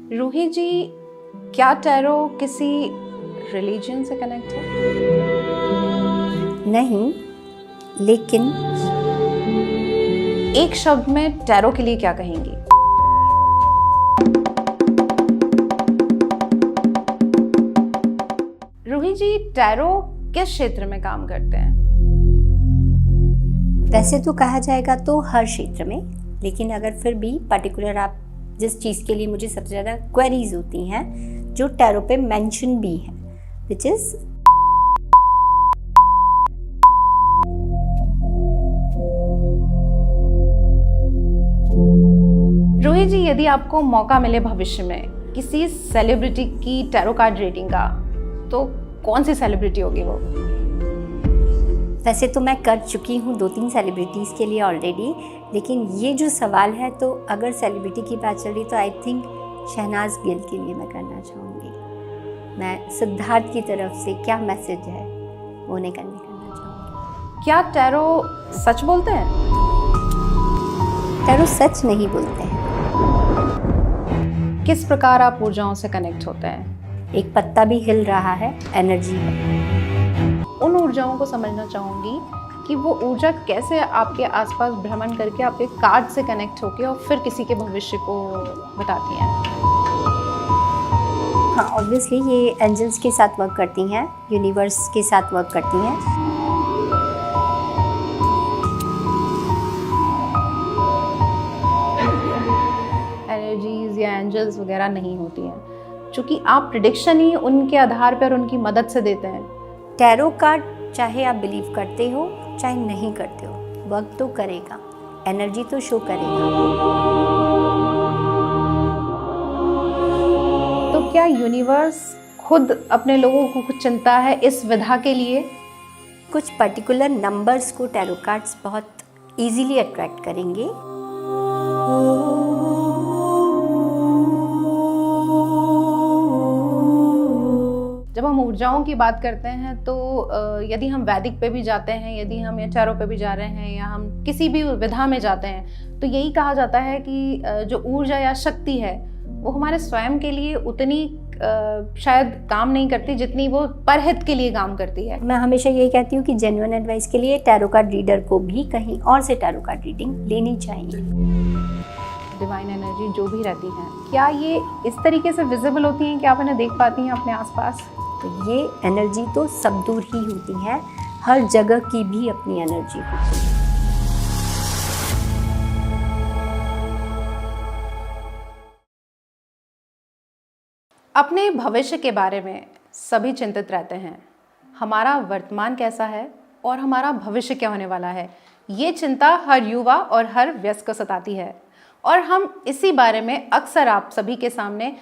रूही जी, क्या टैरो किसी रिलीजन से कनेक्ट है? नहीं, लेकिन एक शब्द में टैरो के लिए क्या कहेंगी? रूही जी, टैरो किस क्षेत्र में काम करते हैं? वैसे तो कहा जाएगा तो हर क्षेत्र में, लेकिन अगर फिर भी पर्टिकुलर आप जिस चीज़ के लिए मुझे सबसे ज़्यादा क्वेरीज होती हैं जो टैरो पे मेंशन भी है, विच इज़ रूही जी, यदि आपको मौका मिले भविष्य में किसी सेलिब्रिटी की टैरो कार्ड रीडिंग का, तो कौन सी सेलिब्रिटी होगी वो? वैसे तो मैं कर चुकी हूँ 2-3 सेलिब्रिटीज़ के लिए ऑलरेडी, लेकिन ये जो सवाल है तो अगर सेलिब्रिटी की बात चल रही तो आई थिंक शहनाज गिल के लिए मैं करना चाहूँगी। मैं सिद्धार्थ की तरफ से क्या मैसेज है वो उन्हें करना चाहूँगी। क्या टैरो सच बोलते हैं? टैरो सच नहीं बोलते हैं। किस प्रकार आप ऊर्जाओं से कनेक्ट होते हैं? एक पत्ता भी हिल रहा है, एनर्जी है। उन ऊर्जाओं को समझना चाहूँगी कि वो ऊर्जा कैसे आपके आसपास भ्रमण करके आपके कार्ड से कनेक्ट होके और फिर किसी के भविष्य को बताती हैं। हाँ, ऑब्वियसली ये एंजल्स के साथ वर्क करती हैं, यूनिवर्स के साथ वर्क करती हैं। एनर्जीज या एंजल्स वगैरह नहीं होती हैं, क्योंकि आप प्रिडिक्शन ही उनके आधार पर उनकी मदद से देते हैं। टैरो कार्ड चाहे आप बिलीव करते हो चाहे नहीं करते हो, वर्क तो करेगा, एनर्जी तो शो करेगा। तो क्या यूनिवर्स खुद अपने लोगों को कुछ चिंता है इस विधा के लिए? कुछ पर्टिकुलर नंबर्स को टैरो कार्ड्स बहुत इजीली अट्रैक्ट करेंगे। जब हम ऊर्जाओं की बात करते हैं तो यदि हम वैदिक पे भी जाते हैं, यदि हम या टैरो पे भी जा रहे हैं, या हम किसी भी विधा में जाते हैं, तो यही कहा जाता है कि जो ऊर्जा या शक्ति है वो हमारे स्वयं के लिए उतनी शायद काम नहीं करती जितनी वो परहित के लिए काम करती है। मैं हमेशा यही कहती हूँ कि जेन्युइन एडवाइस के लिए टैरो कार्ड रीडर को भी कहीं और से टैरो कार्ड रीडिंग लेनी चाहिए। डिवाइन एनर्जी जो भी रहती है, क्या ये इस तरीके से विजिबल होती हैं कि आप इन्हें देख पाती हैं अपने आसपास? तो ये एनर्जी तो सब दूर ही होती है, हर जगह की भी अपनी एनर्जी होती है। अपने भविष्य के बारे में सभी चिंतित रहते हैं। हमारा वर्तमान कैसा है और हमारा भविष्य क्या होने वाला है, ये चिंता हर युवा और हर वयस्क को सताती है। और हम इसी बारे में अक्सर आप सभी के सामने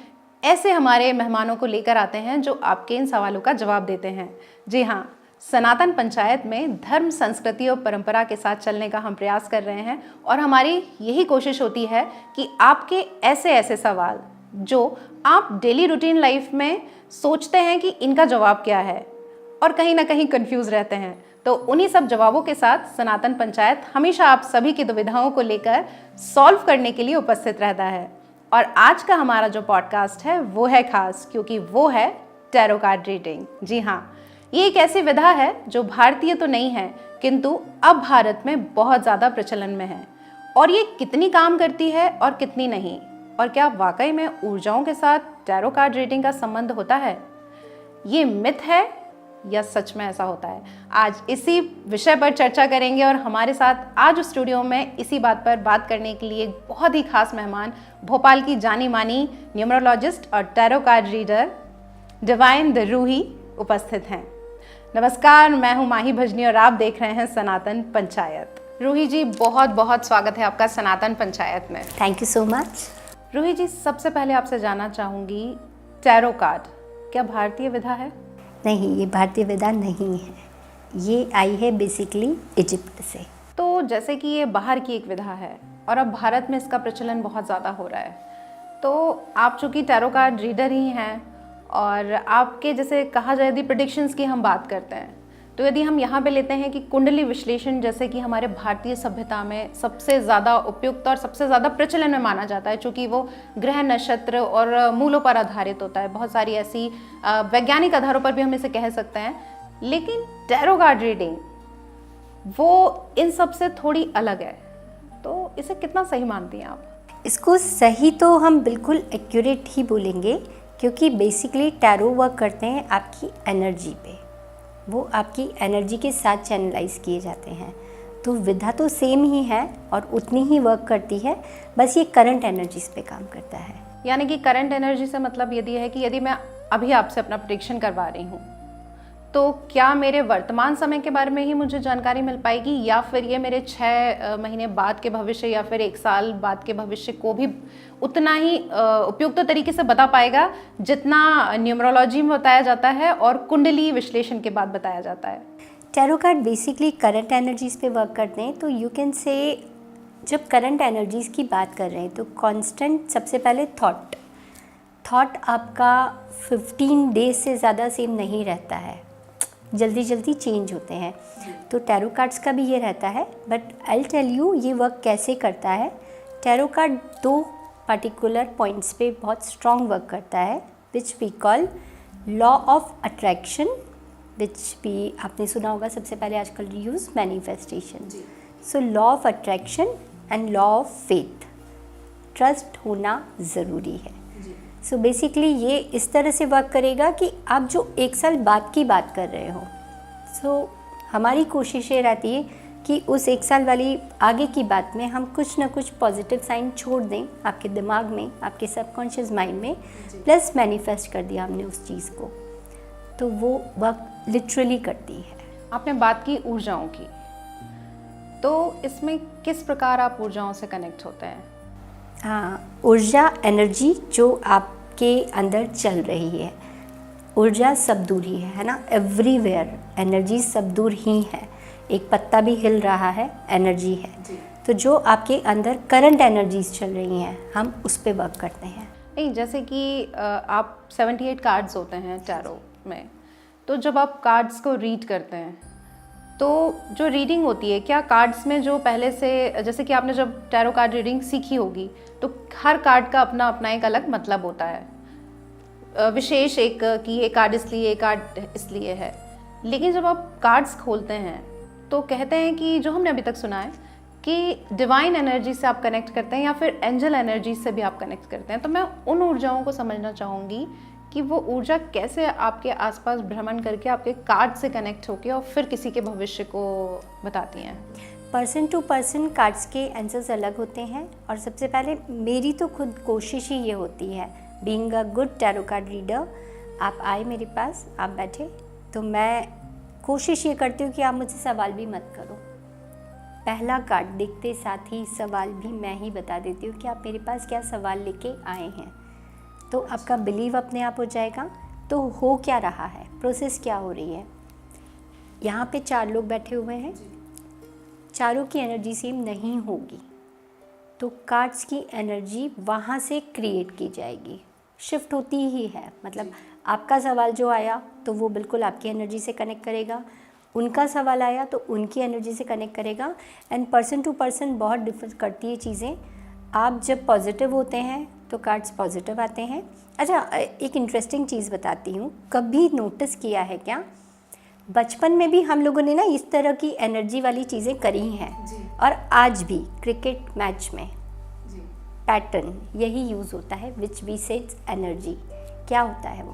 ऐसे हमारे मेहमानों को लेकर आते हैं जो आपके इन सवालों का जवाब देते हैं। जी हाँ, सनातन पंचायत में धर्म, संस्कृति और परंपरा के साथ चलने का हम प्रयास कर रहे हैं, और हमारी यही कोशिश होती है कि आपके ऐसे ऐसे सवाल जो आप डेली रूटीन लाइफ में सोचते हैं कि इनका जवाब क्या है और कहीं ना कहीं कंफ्यूज रहते हैं, तो उन्हीं सब जवाबों के साथ सनातन पंचायत हमेशा आप सभी की दुविधाओं को लेकर सॉल्व करने के लिए उपस्थित रहता है। और आज का हमारा जो पॉडकास्ट है वो है खास, क्योंकि वो है टैरो कार्ड रीडिंग। जी हाँ, ये एक ऐसी विधा है जो भारतीय तो नहीं है, किंतु अब भारत में बहुत ज़्यादा प्रचलन में है। और ये कितनी काम करती है और कितनी नहीं, और क्या वाकई में ऊर्जाओं के साथ टैरो कार्ड रीडिंग का संबंध होता है, ये मिथ है या सच में ऐसा होता है, आज इसी विषय पर चर्चा करेंगे। और हमारे साथ आज स्टूडियो में इसी बात पर बात करने के लिए एक बहुत ही खास मेहमान, भोपाल की जानी मानी न्यूमरोलॉजिस्ट और tarot card reader Divine the Ruhi उपस्थित हैं। नमस्कार, मैं हूं माही भजनी और आप देख रहे हैं सनातन पंचायत। रूही जी, बहुत बहुत स्वागत है आपका सनातन पंचायत में। Thank you so much. Roohi ji, सबसे पहले आपसे जानना चाहूँगी, टैरो कार्ड क्या भारतीय विधा है? नहीं, ये भारतीय विधा नहीं है, ये आई है बेसिकली इजिप्ट से। तो जैसे कि ये बाहर की एक विधा है और अब भारत में इसका प्रचलन बहुत ज़्यादा हो रहा है, तो आप चूँकि टैरो कार्ड रीडर ही हैं और आपके जैसे कहा जाए यदि प्रेडिक्शंस की हम बात करते हैं, तो यदि हम यहाँ पे लेते हैं कि कुंडली विश्लेषण जैसे कि हमारे भारतीय सभ्यता में सबसे ज़्यादा उपयुक्त और सबसे ज़्यादा प्रचलन में माना जाता है, क्योंकि वो ग्रह नक्षत्र और मूलों पर आधारित होता है, बहुत सारी ऐसी वैज्ञानिक आधारों पर भी हम इसे कह सकते हैं, लेकिन टैरो कार्ड रीडिंग वो इन सब से थोड़ी अलग है, तो इसे कितना सही मानती हैं आप? इसको सही तो हम बिल्कुल एक्यूरेट ही बोलेंगे, क्योंकि बेसिकली टैरो वर्क करते हैं आपकी एनर्जी पे, वो आपकी एनर्जी के साथ चैनलाइज किए जाते हैं। तो विधा तो सेम ही है और उतनी ही वर्क करती है, बस ये करंट एनर्जीज पे काम करता है। यानी कि करंट एनर्जी से मतलब यदि है कि यदि मैं अभी आपसे अपना प्रेडिक्शन करवा रही हूँ, तो क्या मेरे वर्तमान समय के बारे में ही मुझे जानकारी मिल पाएगी, या फिर ये मेरे 6 महीने बाद के भविष्य या फिर 1 साल बाद के भविष्य को भी उतना ही उपयुक्त तरीके से बता पाएगा जितना न्यूमरोलॉजी में बताया जाता है और कुंडली विश्लेषण के बाद बताया जाता है? Tarot card basically current energies पे वर्क करते हैं। तो यू कैन से जब करंट एनर्जीज की बात कर रहे हैं तो कांस्टेंट सबसे पहले थॉट आपका 15 डेज से ज़्यादा सेम नहीं रहता है, जल्दी जल्दी चेंज होते हैं। तो टैरो कार्ड्स का भी ये रहता है, but I will tell you ये वर्क कैसे करता है। टैरो कार्ड 2 पर्टिकुलर पॉइंट्स पे बहुत स्ट्रॉन्ग वर्क करता है, which we call law of attraction, which भी आपने सुना होगा सबसे पहले आजकल use manifestation. So law of attraction and law of faith, trust होना ज़रूरी है। सो बेसिकली ये इस तरह से वर्क करेगा कि आप जो 1 साल बाद की बात कर रहे हो, सो हमारी कोशिश ये रहती है कि उस 1 साल वाली आगे की बात में हम कुछ ना कुछ पॉजिटिव साइन छोड़ दें आपके दिमाग में, आपके सबकॉन्शियस माइंड में, प्लस मैनिफेस्ट कर दिया हमने उस चीज़ को, तो वो वर्क लिटरली करती है। आपने बात की ऊर्जाओं की, तो इसमें किस प्रकार आप ऊर्जाओं से कनेक्ट होते हैं? हाँ, ऊर्जा एनर्जी जो आपके अंदर चल रही है, ऊर्जा सब दूर ही है ना, एवरीवेयर एनर्जी सब दूर ही है। एक पत्ता भी हिल रहा है, एनर्जी है। तो जो आपके अंदर करंट एनर्जीज चल रही हैं, हम उस पर वर्क करते हैं। नहीं, जैसे कि आप 78 कार्ड्स होते हैं टैरो में, तो जब आप कार्ड्स को रीड करते हैं तो जो रीडिंग होती है, क्या कार्ड्स में जो पहले से, जैसे कि आपने जब टैरो कार्ड रीडिंग सीखी होगी तो हर कार्ड का अपना अपना एक अलग मतलब होता है, विशेष एक कि ये कार्ड इसलिए, ये कार्ड इसलिए है। लेकिन जब आप कार्ड्स खोलते हैं तो कहते हैं कि जो हमने अभी तक सुना है कि डिवाइन एनर्जी से आप कनेक्ट करते हैं या फिर एंजल एनर्जी से भी आप कनेक्ट करते हैं। तो मैं उन ऊर्जाओं को समझना चाहूँगी कि वो ऊर्जा कैसे आपके आसपास भ्रमण करके आपके कार्ड से कनेक्ट होके और फिर किसी के भविष्य को बताती हैं। पर्सन टू पर्सन कार्ड्स के आंसर्स अलग होते हैं, और सबसे पहले मेरी तो खुद कोशिश ही ये होती है, being a good tarot card reader, आप आए मेरे पास, आप बैठे, तो मैं कोशिश ये करती हूँ कि आप मुझसे सवाल भी मत करो। पहला कार्ड देखते साथ ही सवाल भी मैं ही बता देती हूँ कि आप मेरे पास क्या सवाल लेके आए हैं, तो आपका बिलीव अपने आप हो जाएगा। तो हो क्या रहा है, प्रोसेस क्या हो रही है। यहाँ पे 4 लोग बैठे हुए हैं, चारों की एनर्जी सेम नहीं होगी, तो कार्ड्स की एनर्जी वहाँ से क्रिएट की जाएगी, शिफ्ट होती ही है। मतलब आपका सवाल जो आया तो वो बिल्कुल आपकी एनर्जी से कनेक्ट करेगा, उनका सवाल आया तो उनकी एनर्जी से कनेक्ट करेगा, एंड पर्सन टू पर्सन बहुत डिफर करती है चीज़ें। आप जब पॉजिटिव होते हैं तो कार्ड्स पॉजिटिव आते हैं। अच्छा, एक इंटरेस्टिंग चीज़ बताती हूँ, कभी नोटिस किया है क्या, बचपन में भी हम लोगों ने ना इस तरह की एनर्जी वाली चीज़ें करी हैं, और आज भी क्रिकेट मैच में पैटर्न यही यूज़ होता है, विच वी सेज एनर्जी। क्या होता है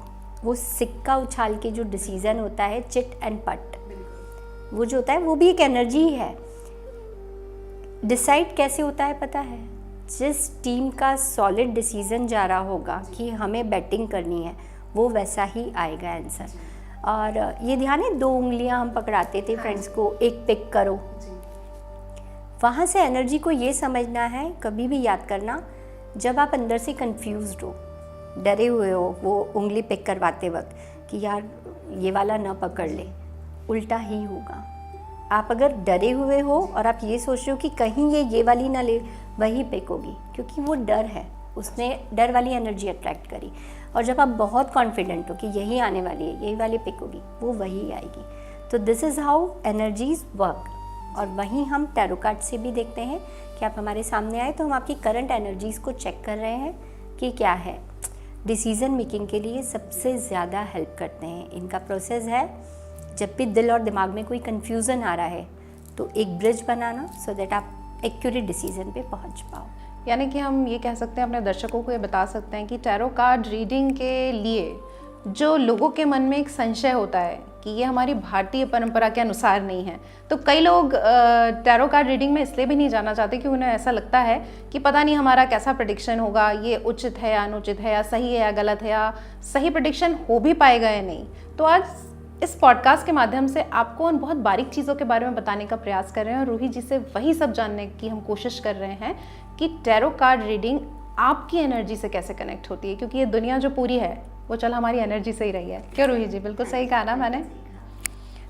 वो सिक्का उछाल के जो डिसीजन होता है, चिट एंड पट, वो जो होता है वो भी एक एनर्जी ही है। डिसाइड कैसे होता है पता है, जिस टीम का सॉलिड डिसीजन जा रहा होगा कि हमें बैटिंग करनी है, वो वैसा ही आएगा आंसर। और ये ध्यान है, 2 उंगलियां हम पकड़ाते थे फ्रेंड्स को, एक पिक करो, वहाँ से एनर्जी को ये समझना है, कभी भी याद करना, जब आप अंदर से कंफ्यूज्ड हो, डरे हुए हो वो उंगली पिक करवाते वक्त कि यार ये वाला ना पकड़ ले, उल्टा ही होगा। आप अगर डरे हुए हो और आप ये सोच रहे हो कि कहीं ये वाली ना ले, वही पिक होगी, क्योंकि वो डर है, उसने डर वाली एनर्जी अट्रैक्ट करी। और जब आप बहुत कॉन्फिडेंट हो कि यही आने वाली है, यही वाली पिक होगी, वो वही आएगी। तो this is how energies work. और वहीं हम टैरो कार्ड से भी देखते हैं कि आप हमारे सामने आए तो हम आपकी करंट एनर्जीज़ को चेक कर रहे हैं कि क्या है। डिसीज़न मेकिंग के लिए सबसे ज़्यादा हेल्प करते हैं। इनका प्रोसेस है, जब भी दिल और दिमाग में कोई कन्फ्यूज़न आ रहा है तो एक ब्रिज बनाना, सो दैट आप एक्यूरेट डिसीज़न पे पहुंच पाओ। यानी कि हम ये कह सकते हैं, अपने दर्शकों को ये बता सकते हैं कि टैरो कार्ड रीडिंग के लिए जो लोगों के मन में एक संशय होता है कि ये हमारी भारतीय परंपरा के अनुसार नहीं है, तो कई लोग टैरो कार्ड रीडिंग में इसलिए भी नहीं जाना चाहते कि उन्हें ऐसा लगता है कि पता नहीं हमारा कैसा प्रेडिक्शन होगा, ये उचित है या अनुचित है, या सही है या गलत है, या सही प्रेडिक्शन हो भी पाएगा या नहीं। तो आज इस पॉडकास्ट के माध्यम से आपको उन बहुत बारीक चीज़ों के बारे में बताने का प्रयास कर रहे हैं और रूही जी से वही सब जानने की हम कोशिश कर रहे हैं कि टैरो कार्ड रीडिंग आपकी एनर्जी से कैसे कनेक्ट होती है, क्योंकि ये दुनिया जो पूरी है वो चल हमारी एनर्जी से ही रही है। क्यों रूही जी, बिल्कुल सही कहा ना मैंने।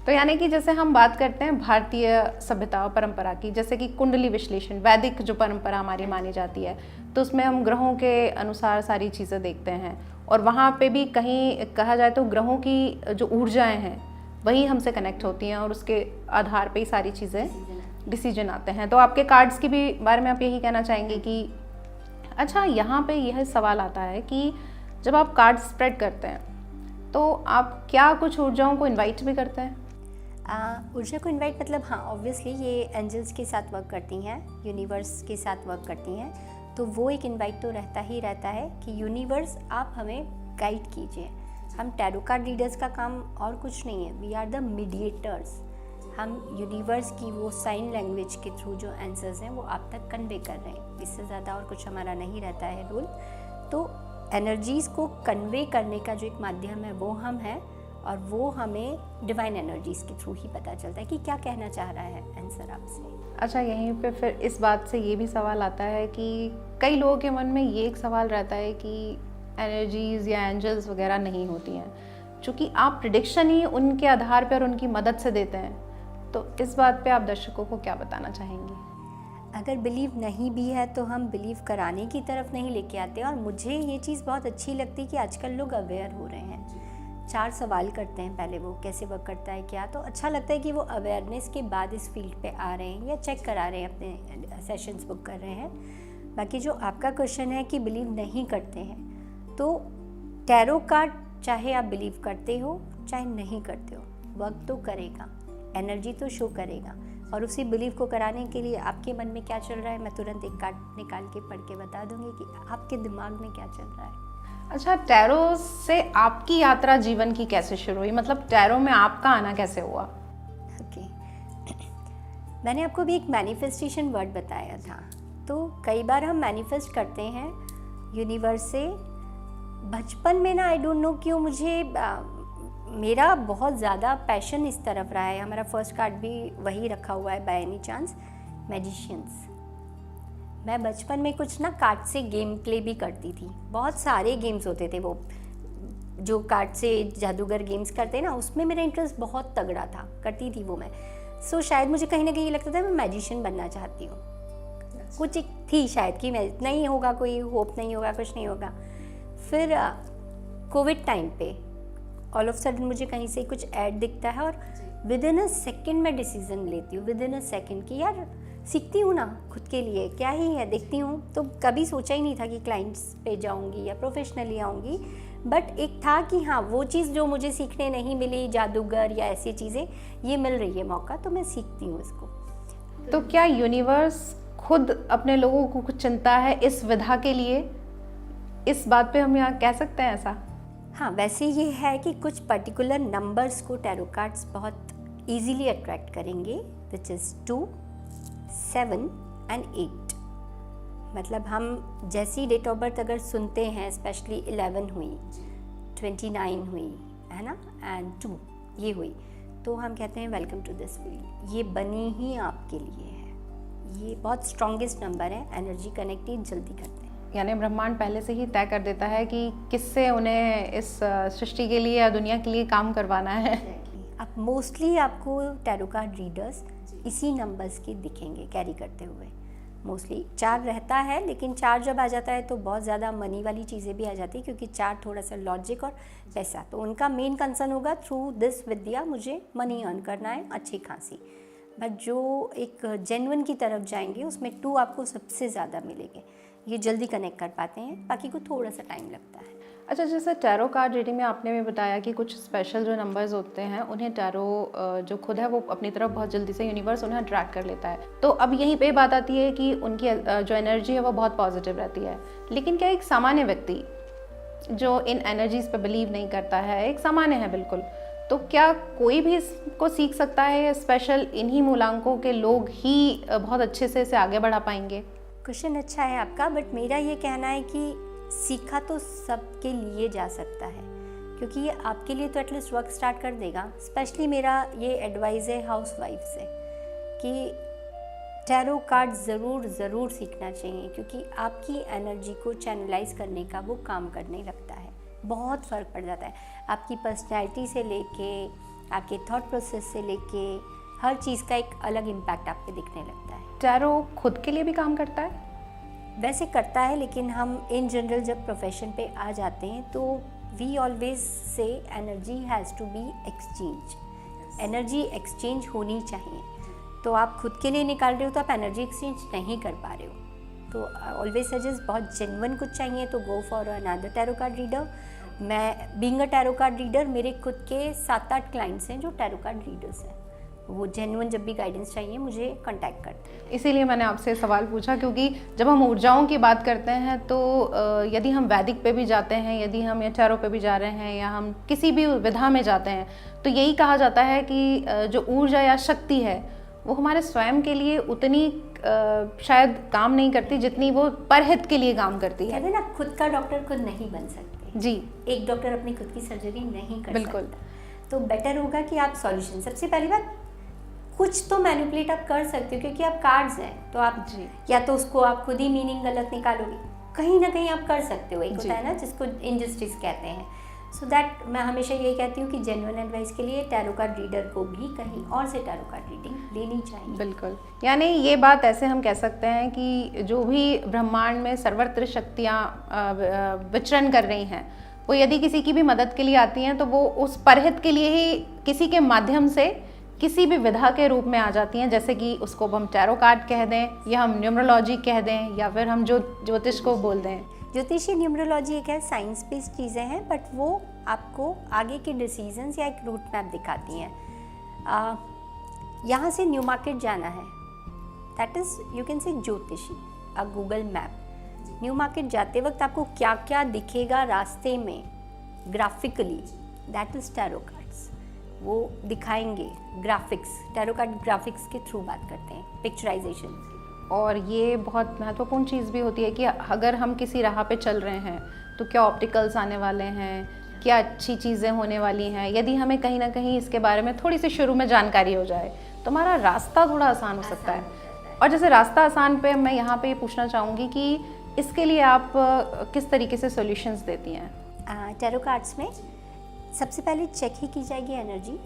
तो यानी कि जैसे हम बात करते हैं भारतीय सभ्यता और परंपरा की, जैसे कि कुंडली विश्लेषण, वैदिक जो परंपरा हमारी मानी जाती है, तो उसमें हम ग्रहों के अनुसार सारी चीज़ें देखते हैं और वहाँ पे भी कहीं कहा जाए तो ग्रहों की जो ऊर्जाएं हैं वही हमसे कनेक्ट होती हैं और उसके आधार पे ही सारी चीज़ें डिसीजन आते हैं। तो आपके कार्ड्स की भी बारे में आप यही कहना चाहेंगे कि अच्छा, यहाँ पे यह सवाल आता है कि जब आप कार्ड स्प्रेड करते हैं तो आप क्या कुछ ऊर्जाओं को इनवाइट भी करते हैं? ऊर्जा को इनवाइट मतलब हाँ, ऑब्वियसली ये एंजल्स के साथ वर्क करती हैं, यूनिवर्स के साथ वर्क करती हैं, तो वो एक इनवाइट तो रहता ही रहता है कि यूनिवर्स आप हमें गाइड कीजिए। हम टैरो कार्ड रीडर्स का काम और कुछ नहीं है, वी आर द मीडिएटर्स। हम यूनिवर्स की वो साइन लैंग्वेज के थ्रू जो आंसर्स हैं वो आप तक कन्वे कर रहे हैं, इससे ज़्यादा और कुछ हमारा नहीं रहता है रोल। तो एनर्जीज़ को कन्वे करने का जो एक माध्यम है वो हम हैं, और वो हमें डिवाइन एनर्जीज़ के थ्रू ही पता चलता है कि क्या कहना चाह रहा है आंसर आपसे। अच्छा, यहीं पे फिर इस बात से ये भी सवाल आता है कि कई लोगों के मन में ये एक सवाल रहता है कि एनर्जीज़ या एंजल्स वगैरह नहीं होती हैं, चूँकि आप प्रिडिक्शन ही उनके आधार पर और उनकी मदद से देते हैं। तो इस बात पे आप दर्शकों को क्या बताना चाहेंगी? अगर बिलीव नहीं भी है तो हम बिलीव कराने की तरफ नहीं लेके आते। और मुझे ये चीज़ बहुत अच्छी लगती है कि आजकल लोग अवेयर हो रहे हैं, 4 सवाल करते हैं पहले वो कैसे वर्क करता है क्या, तो अच्छा लगता है कि वो अवेयरनेस के बाद इस फील्ड पे आ रहे हैं या चेक करा रहे हैं, अपने सेशंस बुक कर रहे हैं। बाकी जो आपका क्वेश्चन है कि बिलीव नहीं करते हैं, तो टैरो कार्ड चाहे आप बिलीव करते हो चाहे नहीं करते हो, वर्क तो करेगा, एनर्जी तो शो करेगा। और उसी बिलीव को कराने के लिए आपके मन में क्या चल रहा है, मैं तुरंत एक कार्ड निकाल के पढ़ के बता दूंगी कि आपके दिमाग में क्या चल रहा है। अच्छा, टैरो से आपकी यात्रा जीवन की कैसे शुरू हुई, मतलब टैरो में आपका आना कैसे हुआ? ओके, मैंने आपको भी एक मैनिफेस्टेशन वर्ड बताया था। तो कई बार हम मैनिफेस्ट करते हैं यूनिवर्स से। बचपन में ना आई डोंट नो क्यों मुझे मेरा बहुत ज़्यादा पैशन इस तरफ रहा है। हमारा फर्स्ट कार्ड भी वही रखा हुआ है बाय एनी चांस, मैजिशियंस। मैं बचपन में कुछ ना कार्ड से गेम प्ले भी करती थी। बहुत सारे गेम्स होते थे वो जो कार्ड से जादूगर गेम्स करते हैं ना, उसमें मेरा इंटरेस्ट बहुत तगड़ा था, करती थी वो मैं। सो शायद मुझे कहीं ना कहीं ये लगता था मैं मैजिशियन बनना चाहती हूँ। कुछ एक थी शायद कि मैं नहीं होगा, कोई होप नहीं होगा, कुछ नहीं होगा। फिर कोविड टाइम पे ऑल ऑफ सडन मुझे कहीं से कुछ ऐड दिखता है और विद इन अ सेकेंड मैं डिसीजन लेती हूँ, विद इन अ सेकेंड कि यार सीखती हूँ ना खुद के लिए, क्या ही है, देखती हूँ। तो कभी सोचा ही नहीं था कि क्लाइंट्स पे जाऊँगी या प्रोफेशनली आऊँगी, बट एक था कि हाँ वो चीज़ जो मुझे सीखने नहीं मिली, जादूगर या ऐसी चीज़ें, ये मिल रही है मौका, तो मैं सीखती हूँ इसको। तो क्या यूनिवर्स खुद अपने लोगों को कुछ चिंता है इस विधा के लिए, इस बात पे हम यहाँ कह सकते हैं ऐसा? हाँ, वैसे ये है कि कुछ पर्टिकुलर नंबर्स को टैरो कार्ड्स बहुत इजीली अट्रैक्ट करेंगे, विच इज़ 2, 7 and 8। मतलब हम जैसी डेट ऑफ बर्थ अगर सुनते हैं, स्पेशली 11 हुई, 29 हुई, है ना, एंड 2 ये हुई, तो हम कहते हैं वेलकम टू दिस फील्ड, ये बनी ही आपके लिए है। ये बहुत स्ट्रॉन्गेस्ट नंबर है, एनर्जी कनेक्ट ही जल्दी करते हैं। यानी ब्रह्मांड पहले से ही तय कर देता है कि किससे उन्हें इस सृष्टि के लिए या दुनिया के लिए काम करवाना है। अब मोस्टली आपको टैरो कार्ड रीडर्स इसी नंबर्स के दिखेंगे कैरी करते हुए। मोस्टली 4 रहता है, लेकिन 4 जब आ जाता है तो बहुत ज़्यादा मनी वाली चीज़ें भी आ जाती है, क्योंकि 4 थोड़ा सा लॉजिक और पैसा, तो उनका मेन कंसर्न होगा थ्रू दिस विद्या मुझे मनी अर्न करना है अच्छी खासी। बट जो एक जेन्युइन की तरफ जाएंगे उसमें 2 आपको सबसे ज़्यादा मिलेंगे, ये जल्दी कनेक्ट कर पाते हैं, बाकी को थोड़ा सा टाइम लगता है। अच्छा, जैसे टैरो कार्ड रीडिंग में आपने भी बताया कि कुछ स्पेशल जो नंबर्स होते हैं उन्हें टैरो जो खुद है वो अपनी तरफ बहुत जल्दी से यूनिवर्स उन्हें अट्रैक्ट कर लेता है। तो अब यहीं पे बात आती है कि उनकी जो एनर्जी है वो बहुत पॉजिटिव रहती है, लेकिन क्या एक सामान्य व्यक्ति जो इन एनर्जीज पे बिलीव नहीं करता है, एक सामान्य है बिल्कुल, तो क्या कोई भी इसको सीख सकता है? स्पेशल इन्हीं मूलांकों के लोग ही बहुत अच्छे से इसे आगे बढ़ा पाएंगे? क्वेश्चन अच्छा है आपका, बट मेरा ये कहना है कि सीखा तो सबके लिए जा सकता है, क्योंकि ये आपके लिए तो एटलीस्ट वर्क स्टार्ट कर देगा। स्पेशली मेरा ये एडवाइस है हाउस वाइफ से कि टैरो कार्ड ज़रूर सीखना चाहिए, क्योंकि आपकी एनर्जी को चैनलाइज करने का वो काम करने लगता है, बहुत फ़र्क पड़ जाता है। आपकी पर्सनैलिटी से लेके आपके थॉट प्रोसेस से लेके हर चीज़ का एक अलग इम्पैक्ट आप पे दिखने लगता है। टैरो खुद के लिए भी काम करता है? वैसे करता है, लेकिन हम इन जनरल जब प्रोफेशन पे आ जाते हैं तो वी ऑलवेज से energy has to be exchange, energy exchange होनी चाहिए। तो आप खुद के लिए निकाल रहे हो तो आप एनर्जी एक्सचेंज नहीं कर पा रहे हो, तो ऑलवेज सजेस्ट बहुत जेन्युइन कुछ चाहिए तो go for another tarot card reader. मैं being a tarot card reader, मेरे खुद के 7-8 क्लाइंट्स हैं जो टैरो कार्ड रीडर्स हैं, वो जेन्युइन जब भी गाइडेंस चाहिए मुझे कांटेक्ट करते हैं। इसीलिए मैंने आपसे सवाल पूछा, क्योंकि जब हम ऊर्जाओं की बात करते हैं तो यदि हम वैदिक पे भी जाते हैं, यदि हम या टैरो पे भी जा रहे हैं, या हम किसी भी विधा में जाते हैं, तो यही कहा जाता है कि जो ऊर्जा या शक्ति है वो हमारे स्वयं के लिए उतनी शायद काम नहीं करती जितनी वो परहित के लिए काम करती है। कहते हैं ना, खुद का डॉक्टर खुद नहीं बन सकते जी, एक डॉक्टर अपनी खुद की सर्जरी नहीं कर बिल्कुल सकता। तो बेटर होगा कि आप सॉल्यूशन, सबसे पहली बात कुछ तो मैनिपुलेट आप कर सकते हो, क्योंकि आप कार्ड्स हैं तो आप जी, या तो उसको आप खुद ही मीनिंग गलत निकालोगे, कहीं ना कहीं आप कर सकते हो। एक होता है ना जिसको इनजस्टिस कहते हैं। सो दैट मैं हमेशा यही कहती हूँ कि जेन्युइन एडवाइस के लिए टैरो कार्ड रीडर को भी कहीं और से टैरो कार्ड रीडिंग लेनी चाहिए। बिल्कुल। यानी ये बात ऐसे हम कह सकते हैं कि जो भी ब्रह्मांड में सर्वत्र शक्तियाँ विचरण कर रही हैं, वो यदि किसी की भी मदद के लिए आती हैं तो वो उस परहित के लिए ही किसी के माध्यम से किसी भी विधा के रूप में आ जाती हैं। जैसे कि उसको हम टैरो कार्ड कह दें, या हम न्यूमरोलॉजी कह दें, या फिर हम ज्योतिष को बोल दें। ज्योतिषी न्यूमरोलॉजी एक है, साइंस बेस्ड चीज़ें हैं, बट वो आपको आगे के डिसीजंस या एक रूट मैप दिखाती हैं। यहाँ से न्यू मार्केट जाना है, that is you can say ज्योतिषी अ गूगल मैप। न्यू मार्केट जाते वक्त आपको क्या क्या दिखेगा रास्ते में graphically, that is tarot cards, वो दिखाएंगे ग्राफिक्स। टैरो कार्ड ग्राफिक्स के थ्रू बात करते हैं, पिक्चराइजेशन। और ये बहुत महत्वपूर्ण चीज़ भी होती है कि अगर हम किसी राह पे चल रहे हैं तो क्या ऑप्टिकल्स आने वाले हैं, क्या अच्छी चीज़ें होने वाली हैं। यदि हमें कहीं ना कहीं इसके बारे में थोड़ी सी शुरू में जानकारी हो जाए तो हमारा रास्ता थोड़ा आसान हो सकता है। और जैसे रास्ता आसान पे मैं यहाँ पे ये पूछना चाहूँगी कि इसके लिए आप किस तरीके से सॉल्यूशंस देती हैं? टैरो कार्ड्स में सबसे पहले चेक ही की जाएगी एनर्जी,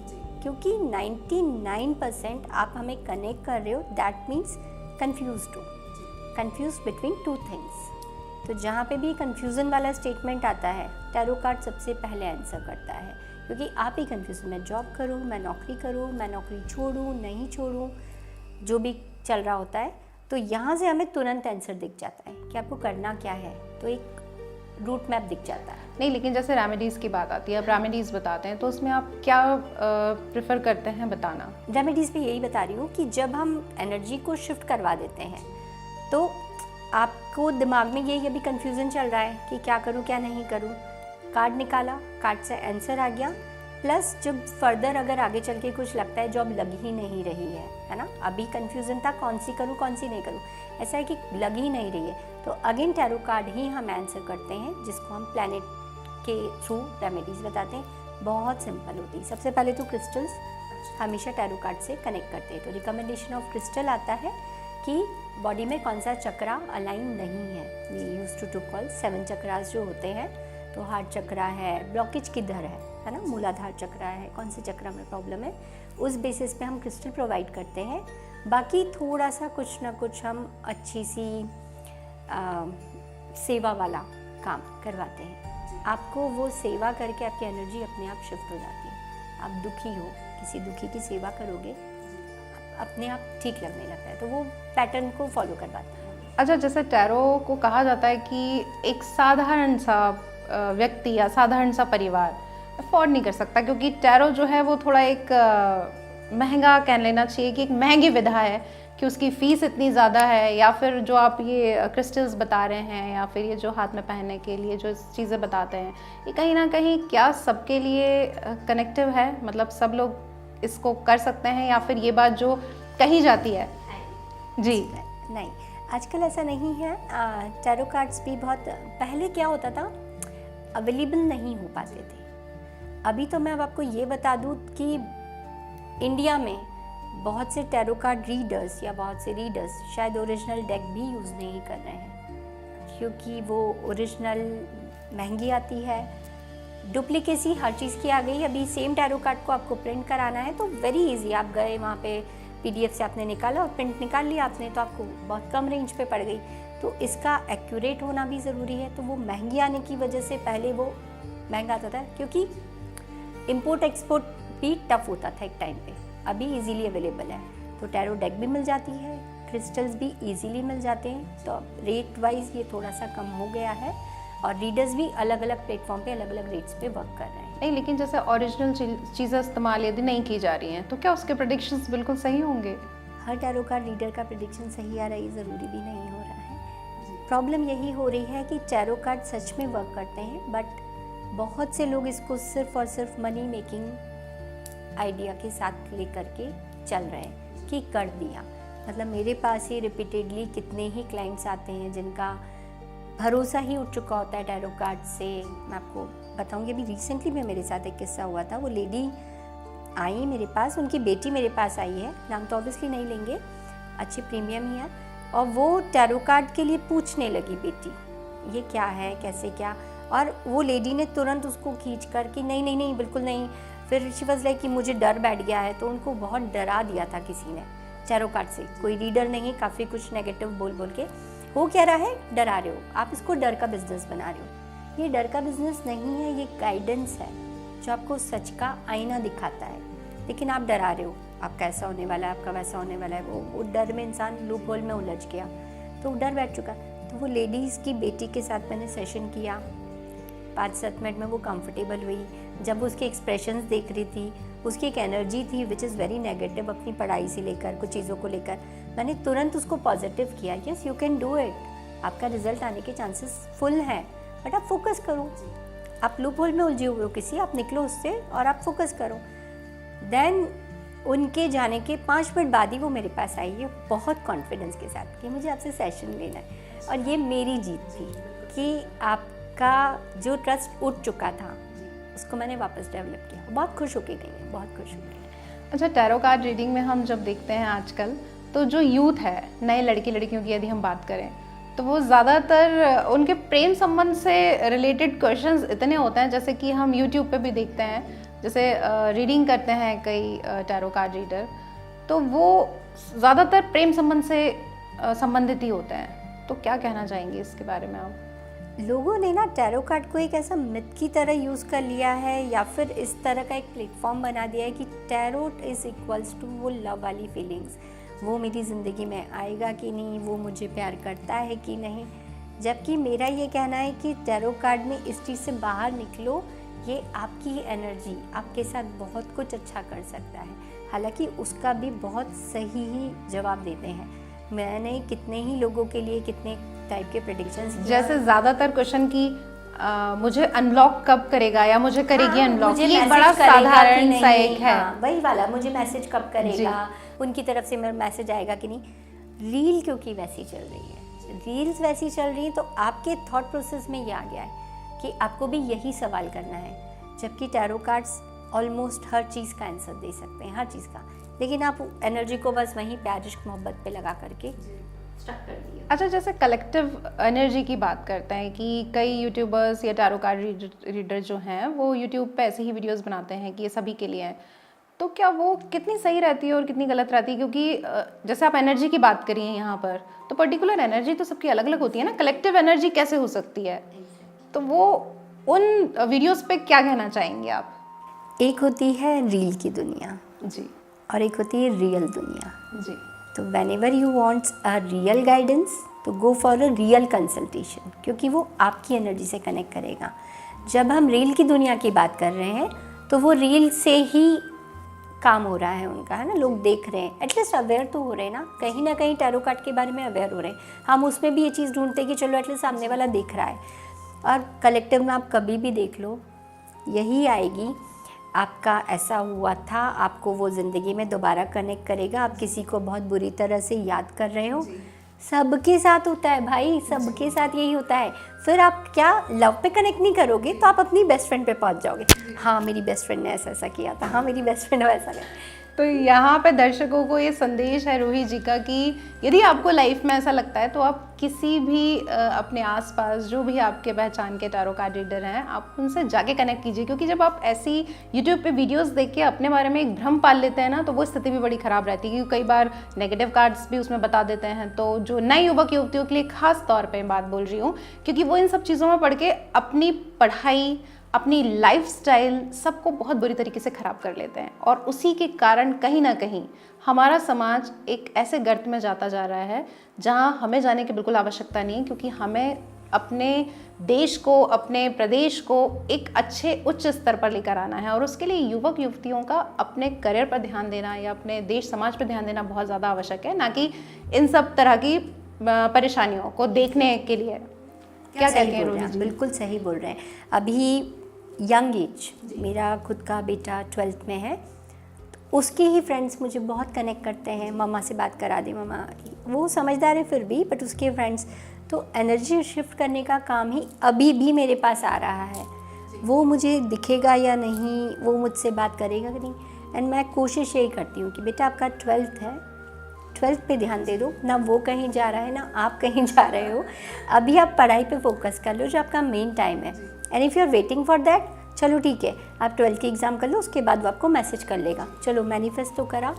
क्योंकि 99% आप हमें कनेक्ट कर रहे हो, that means confuse between 2 things. तो जहाँ पे भी कंफ्यूजन वाला स्टेटमेंट आता है, टैरो कार्ड सबसे पहले आंसर करता है, क्योंकि आप ही कंफ्यूजन, मैं जॉब करूँ, मैं नौकरी करूँ, मैं नौकरी छोड़ूँ, नहीं छोड़ूँ, जो भी चल रहा होता है, तो यहाँ से हमें तुरंत आंसर दिख जाता है कि आपको करना क्या है, तो एक रूट मैप दिख जाता है। नहीं, लेकिन जैसे रेमेडीज़ की बात आती है, अब रेमेडीज़ बताते हैं, तो उसमें आप क्या प्रेफर करते हैं बताना? रेमेडीज़ भी यही बता रही हूँ कि जब हम एनर्जी को शिफ्ट करवा देते हैं तो आपको दिमाग में यही अभी कन्फ्यूज़न चल रहा है कि क्या करूँ क्या नहीं करूँ। कार्ड निकाला, कार्ड से आंसर आ गया, प्लस जब फर्दर अगर आगे चल के कुछ लगता है जॉब लग ही नहीं रही है ना, अभी कन्फ्यूज़न था कौन सी करूँ कौन सी नहीं करूँ, ऐसा है कि लग ही नहीं रही है, तो अगेन टैरो कार्ड ही हम आंसर करते हैं, जिसको हम प्लैनेट के थ्रू रेमेडीज़ बताते हैं। बहुत सिंपल होती है। सबसे पहले तो क्रिस्टल्स हमेशा टैरो कार्ड से कनेक्ट करते हैं, तो रिकमेंडेशन ऑफ क्रिस्टल आता है कि बॉडी में कौन सा चक्रा अलाइन नहीं है। We used to call 7 chakras जो होते हैं, तो हार्ट चक्रा है, ब्लॉकेज किधर है ना, मूलाधार चक्रा है, कौन से चक्रा में प्रॉब्लम है, उस बेसिस पे हम क्रिस्टल प्रोवाइड करते हैं। बाकी थोड़ा सा कुछ ना कुछ हम अच्छी सी सेवा वाला काम करवाते हैं। आपको वो सेवा करके आपकी एनर्जी अपने आप शिफ्ट हो जाती है। आप दुखी हो, किसी दुखी की सेवा करोगे, अपने आप ठीक लगने लगता है, तो वो पैटर्न को फॉलो करवाता है। अच्छा, जैसे टैरो को कहा जाता है कि एक साधारण सा व्यक्ति या साधारण सा परिवार अफोर्ड नहीं कर सकता, क्योंकि टैरो जो है वो थोड़ा एक महंगा कह लेना चाहिए कि एक महंगी विधा है, कि उसकी फ़ीस इतनी ज़्यादा है, या फिर जो आप ये क्रिस्टल्स बता रहे हैं या फिर ये जो हाथ में पहनने के लिए जो चीज़ें बताते हैं, ये कहीं ना कहीं क्या सबके लिए कनेक्टिव है? मतलब सब लोग इसको कर सकते हैं, या फिर ये बात जो कही जाती है? जी नहीं, आजकल ऐसा नहीं है। टैरो कार्ड्स भी बहुत पहले क्या होता था, अवेलेबल नहीं हो पाते थे। अभी तो मैं अब आपको ये बता दूँ कि इंडिया में बहुत से टैरो कार्ड रीडर्स या बहुत से रीडर्स शायद ओरिजिनल डेक भी यूज़ नहीं कर रहे हैं, क्योंकि वो ओरिजिनल महंगी आती है, डुप्लीकेसी हर चीज़ की आ गई। अभी सेम टैरो कार्ड को आपको प्रिंट कराना है तो वेरी इजी, आप गए वहाँ पे PDF से आपने निकाला और प्रिंट निकाल लिया आपने, तो आपको बहुत कम रेंज पे पड़ गई। तो इसका एक्यूरेट होना भी ज़रूरी है। तो वो महंगी आने की वजह से पहले वो महंगा आता था, क्योंकि इम्पोर्ट एक्सपोर्ट भी टफ होता था एक टाइम पे। अभी इजीली अवेलेबल है, तो टैरो डेक भी मिल जाती है, क्रिस्टल्स भी इजीली मिल जाते हैं। तो अब रेट वाइज ये थोड़ा सा कम हो गया है, और रीडर्स भी अलग अलग प्लेटफॉर्म पे अलग अलग रेट्स पे वर्क कर रहे हैं। नहीं, लेकिन जैसे ओरिजिनल चीज़ें इस्तेमाल यदि नहीं की जा रही हैं, तो क्या उसके प्रेडिक्शंस बिल्कुल सही होंगे? हर टैरो कार्ड रीडर का प्रेडिक्शन सही आ रहा है, ज़रूरी भी नहीं हो रहा है। प्रॉब्लम यही हो रही है कि टैरो कार्ड सच में वर्क करते हैं, बट बहुत से लोग इसको सिर्फ और सिर्फ मनी मेकिंग आइडिया के साथ लेकर के चल रहे हैं कि कर दिया। मतलब मेरे पास ही रिपीटेडली कितने ही क्लाइंट्स आते हैं जिनका भरोसा ही उठ चुका होता है टैरो कार्ड से। मैं आपको बताऊंगी, अभी रिसेंटली में मेरे साथ एक किस्सा हुआ था। वो लेडी आई मेरे पास, उनकी बेटी मेरे पास आई है, नाम तो ऑब्वियसली नहीं लेंगे, अच्छी प्रीमियम ही है, और वो टैरो कार्ड के लिए पूछने लगी बेटी, ये क्या है, कैसे क्या, और वो लेडी ने तुरंत उसको खींच कर कि नहीं नहीं नहीं बिल्कुल नहीं। फिर शी वाज लाइक कि मुझे डर बैठ गया है, तो उनको बहुत डरा दिया था किसी ने टैरो कार्ड से। कोई रीडर नहीं, काफ़ी कुछ नेगेटिव बोल बोल के वो कह रहा है डरा रहे हो आप, इसको डर का बिजनेस बना रहे हो। ये डर का बिजनेस नहीं है, ये गाइडेंस है जो आपको सच का आईना दिखाता है, लेकिन आप डरा रहे हो, आपका ऐसा होने वाला है, आपका वैसा होने वाला है। वो डर में इंसान लूप होल में उलझ गया, तो डर बैठ चुका। तो वो लेडीज़ की बेटी के साथ मैंने सेशन किया, 5-7 मिनट में वो कंफर्टेबल हुई। जब उसके एक्सप्रेशंस देख रही थी, उसकी एक एनर्जी थी विच इज़ वेरी नेगेटिव, अपनी पढ़ाई से लेकर कुछ चीज़ों को लेकर, मैंने तुरंत उसको पॉजिटिव किया, yes you can do it, आपका रिजल्ट आने के चांसेस फुल हैं, बट आप फोकस करो। आप लूप होल में उलझे हुए हो किसी, आप निकलो उससे और आप फोकस करो। देन उनके जाने के 5 मिनट बाद ही वो मेरे पास आई है बहुत कॉन्फिडेंस के साथ कि मुझे आपसे सेशन लेना है। और ये मेरी जीत थी कि आपका जो ट्रस्ट उठ चुका था उसको मैंने वापस डेवलप किया। बहुत खुश होके गई है, बहुत खुश हो गई। अच्छा, टैरो कार्ड रीडिंग में हम जब देखते हैं आजकल, तो जो यूथ है, नए लड़के लड़कियों की यदि हम बात करें, तो वो ज़्यादातर उनके प्रेम संबंध से रिलेटेड क्वेश्चंस इतने होते हैं, जैसे कि हम यूट्यूब पे भी देखते हैं, जैसे रीडिंग करते हैं कई टैरो कार्ड रीडर, तो वो ज़्यादातर प्रेम संबंध से संबंधित ही होते हैं। तो क्या कहना चाहेंगे इसके बारे में आप? लोगों ने ना टैरो कार्ड को एक ऐसा मिथ की तरह यूज़ कर लिया है, या फिर इस तरह का एक प्लेटफॉर्म बना दिया है कि टैरो इज़ इक्वल्स टू वो लव वाली फीलिंग्स, वो मेरी ज़िंदगी में आएगा कि नहीं, वो मुझे प्यार करता है कि नहीं। जबकि मेरा ये कहना है कि टैरो कार्ड में इस चीज़ से बाहर निकलो, ये आपकी एनर्जी आपके साथ बहुत कुछ अच्छा कर सकता है। हालांकि उसका भी बहुत सही ही जवाब देते हैं। मैंने कितने ही लोगों के लिए कितने टाइप के प्रेडिक्शंस, जैसे ज़्यादातर क्वेश्चन की मुझे अनब्लॉक कब करेगा या मुझे करेगी अनब्लॉक, ये बड़ा साधारण सा एक है। वही वाला, मुझे मैसेज कब करेगा, उनकी तरफ से मेरा मैसेज आएगा कि नहीं। रील क्योंकि वैसी चल रही है, रील्स वैसी चल रही हैं, तो आपके थॉट प्रोसेस में ये आ गया है कि आपको भी यही सवाल करना है। जबकि टैरो कार्ड्स ऑलमोस्ट हर चीज़ का आंसर दे सकते हैं, हर चीज़ का, लेकिन आप एनर्जी को बस वहीं प्यार इश्क मोहब्बत पे लगा करके स्टक कर दिया। अच्छा, जैसे कलेक्टिव एनर्जी की बात करते हैं कि कई यूट्यूबर्स या टैरो कार्ड रीडर जो हैं वो यूट्यूब पे ऐसे ही वीडियोस बनाते हैं कि ये सभी के लिए हैं, तो क्या वो कितनी सही रहती है और कितनी गलत रहती है? क्योंकि जैसे आप एनर्जी की बात करिए यहाँ पर, तो पर्टिकुलर एनर्जी तो सबकी अलग अलग होती है ना, कलेक्टिव एनर्जी कैसे हो सकती है? तो वो उन वीडियोस पे क्या कहना चाहेंगे आप? एक होती है रील की दुनिया जी और एक होती है रियल दुनिया। जी तो whenever you wants a real guidance तो go for a real consultation, क्योंकि वो आपकी एनर्जी से कनेक्ट करेगा। जब हम रील की दुनिया की बात कर रहे हैं तो वो रील से ही काम हो रहा है उनका, है ना, लोग देख रहे हैं, एटलीस्ट अवेयर तो हो रहे हैं ना कहीं टैरो कार्ड के बारे में अवेयर हो रहे हैं। हम उसमें भी ये चीज़ ढूंढते हैं कि चलो एटलीस्ट सामने वाला देख रहा है। और कलेक्टिव में आप कभी भी देख लो यही आएगी, आपका ऐसा हुआ था, आपको वो ज़िंदगी में दोबारा कनेक्ट करेगा। आप किसी को बहुत बुरी तरह से याद कर रहे हो, सबके साथ होता है भाई, सबके साथ यही होता है। फिर आप क्या लव पे कनेक्ट नहीं करोगे तो आप अपनी बेस्ट फ्रेंड पे पहुंच जाओगे, हाँ मेरी बेस्ट फ्रेंड ने ऐसा ऐसा किया था, हाँ मेरी बेस्ट फ्रेंड ने वैसा नहीं। तो यहाँ पे दर्शकों को ये संदेश है रूही जी का कि यदि आपको लाइफ में ऐसा लगता है तो आप किसी भी अपने आसपास जो भी आपके पहचान के टैरो कार्ड रीडर हैं, आप उनसे जाके कनेक्ट कीजिए। क्योंकि जब आप ऐसी यूट्यूब पे वीडियोस देख के अपने बारे में एक भ्रम पाल लेते हैं ना, तो वो स्थिति भी बड़ी ख़राब रहती है। क्योंकि कई बार नेगेटिव कार्ड्स भी उसमें बता देते हैं। तो जो नए युवक युवतियों के लिए खास तौर पर बात बोल रही हूँ, क्योंकि वो इन सब चीज़ों में पढ़ के अपनी पढ़ाई, अपनी लाइफस्टाइल सबको बहुत बुरी तरीके से ख़राब कर लेते हैं। और उसी के कारण कहीं ना कहीं हमारा समाज एक ऐसे गर्त में जाता जा रहा है जहां हमें जाने की बिल्कुल आवश्यकता नहीं है। क्योंकि हमें अपने देश को, अपने प्रदेश को एक अच्छे उच्च स्तर पर लेकर आना है। और उसके लिए युवक युवतियों का अपने करियर पर ध्यान देना या अपने देश समाज पर ध्यान देना बहुत ज़्यादा आवश्यक है, ना कि इन सब तरह की परेशानियों को देखने के लिए। क्या कहते हैं रोहित जी? बिल्कुल सही बोल रहे हैं। अभी यंग एज, मेरा खुद का बेटा 12th में है, तो उसके ही फ्रेंड्स मुझे बहुत कनेक्ट करते हैं, मम्मा से बात करा दे मम्मा, वो समझदार है फिर भी, बट उसके फ्रेंड्स, तो एनर्जी शिफ्ट करने का काम ही अभी भी मेरे पास आ रहा है। वो मुझे दिखेगा या नहीं, वो मुझसे बात करेगा कि नहीं, एंड मैं कोशिश यही करती हूँ कि बेटा आपका 12th है, 12th पे ध्यान दे दो ना, वो कहीं जा रहा है ना आप कहीं जा रहे हो। अभी आप पढ़ाई पे फोकस कर लो जो आपका मेन टाइम है। And if you are waiting for that, चलो ठीक है, आप 12th की एग्ज़ाम कर लो, उसके बाद वो आपको मैसेज कर लेगा, चलो मैनिफेस्ट तो करा,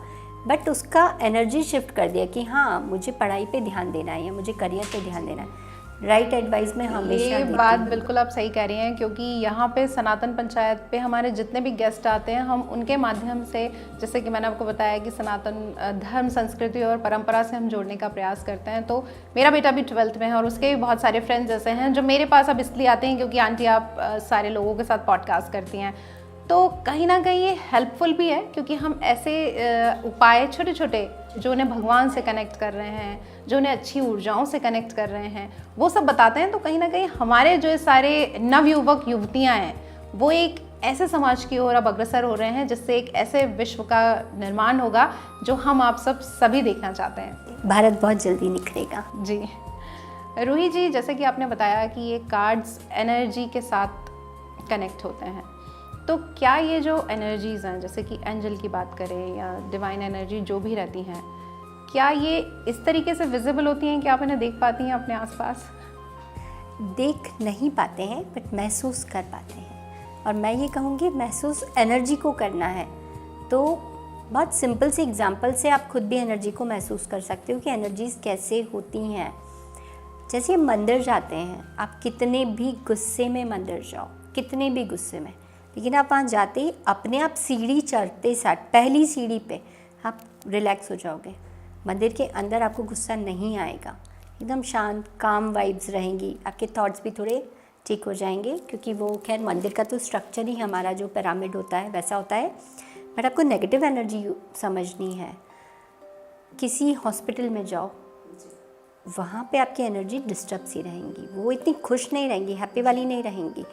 बट उसका एनर्जी शिफ्ट कर दिया कि हाँ मुझे पढ़ाई पे ध्यान देना है या मुझे करियर पे ध्यान देना है। राइट एडवाइस में हमेशा ये बात बिल्कुल आप सही कह रही हैं। क्योंकि यहाँ पे सनातन पंचायत पे हमारे जितने भी गेस्ट आते हैं, हम उनके माध्यम से, जैसे कि मैंने आपको बताया कि सनातन धर्म, संस्कृति और परंपरा से हम जोड़ने का प्रयास करते हैं। तो मेरा बेटा भी 12th में है और उसके भी बहुत सारे फ्रेंड्स ऐसे हैं जो मेरे पास अब इसलिए आते हैं क्योंकि आंटी आप सारे लोगों के साथ पॉडकास्ट करती हैं। तो कहीं ना कहीं ये हेल्पफुल भी है, क्योंकि हम ऐसे उपाय छोटे छोटे जो उन्हें भगवान से कनेक्ट कर रहे हैं, जो उन्हें अच्छी ऊर्जाओं से कनेक्ट कर रहे हैं, वो सब बताते हैं। तो कहीं ना कहीं हमारे जो सारे नवयुवक युवतियाँ हैं वो एक ऐसे समाज की ओर अब अग्रसर हो रहे हैं जिससे एक ऐसे विश्व का निर्माण होगा जो हम आप सब सभी देखना चाहते हैं। भारत बहुत जल्दी निखरेगा। जी रूही जी, जैसे कि आपने बताया कि ये कार्ड्स एनर्जी के साथ कनेक्ट होते हैं, तो क्या ये जो एनर्जीज़ हैं, जैसे कि एंजल की बात करें या डिवाइन एनर्जी जो भी रहती हैं, क्या ये इस तरीके से विजिबल होती हैं कि आप इन्हें देख पाती हैं अपने आसपास? देख नहीं पाते हैं बट महसूस कर पाते हैं। और मैं ये कहूँगी महसूस एनर्जी को करना है। तो बहुत सिंपल सी एग्जांपल से आप खुद भी एनर्जी को महसूस कर सकते हो कि एनर्जीज़ कैसे होती हैं। जैसे मंदिर जाते हैं, आप कितने भी गुस्से में मंदिर जाओ, कितने भी गुस्से में, लेकिन आप वहाँ जाते ही अपने आप सीढ़ी चढ़ते साथ पहली सीढ़ी पे आप रिलैक्स हो जाओगे। मंदिर के अंदर आपको गुस्सा नहीं आएगा, एकदम शांत काम वाइब्स रहेंगी, आपके थॉट्स भी थोड़े ठीक हो जाएंगे। क्योंकि वो खैर मंदिर का तो स्ट्रक्चर ही हमारा जो पिरामिड होता है वैसा होता है। बट आपको नेगेटिव एनर्जी समझनी है, किसी हॉस्पिटल में जाओ, वहाँ पे आपकी एनर्जी डिस्टर्ब सी रहेंगी, वो इतनी खुश नहीं रहेंगी, हैप्पी वाली नहीं रहेंगी।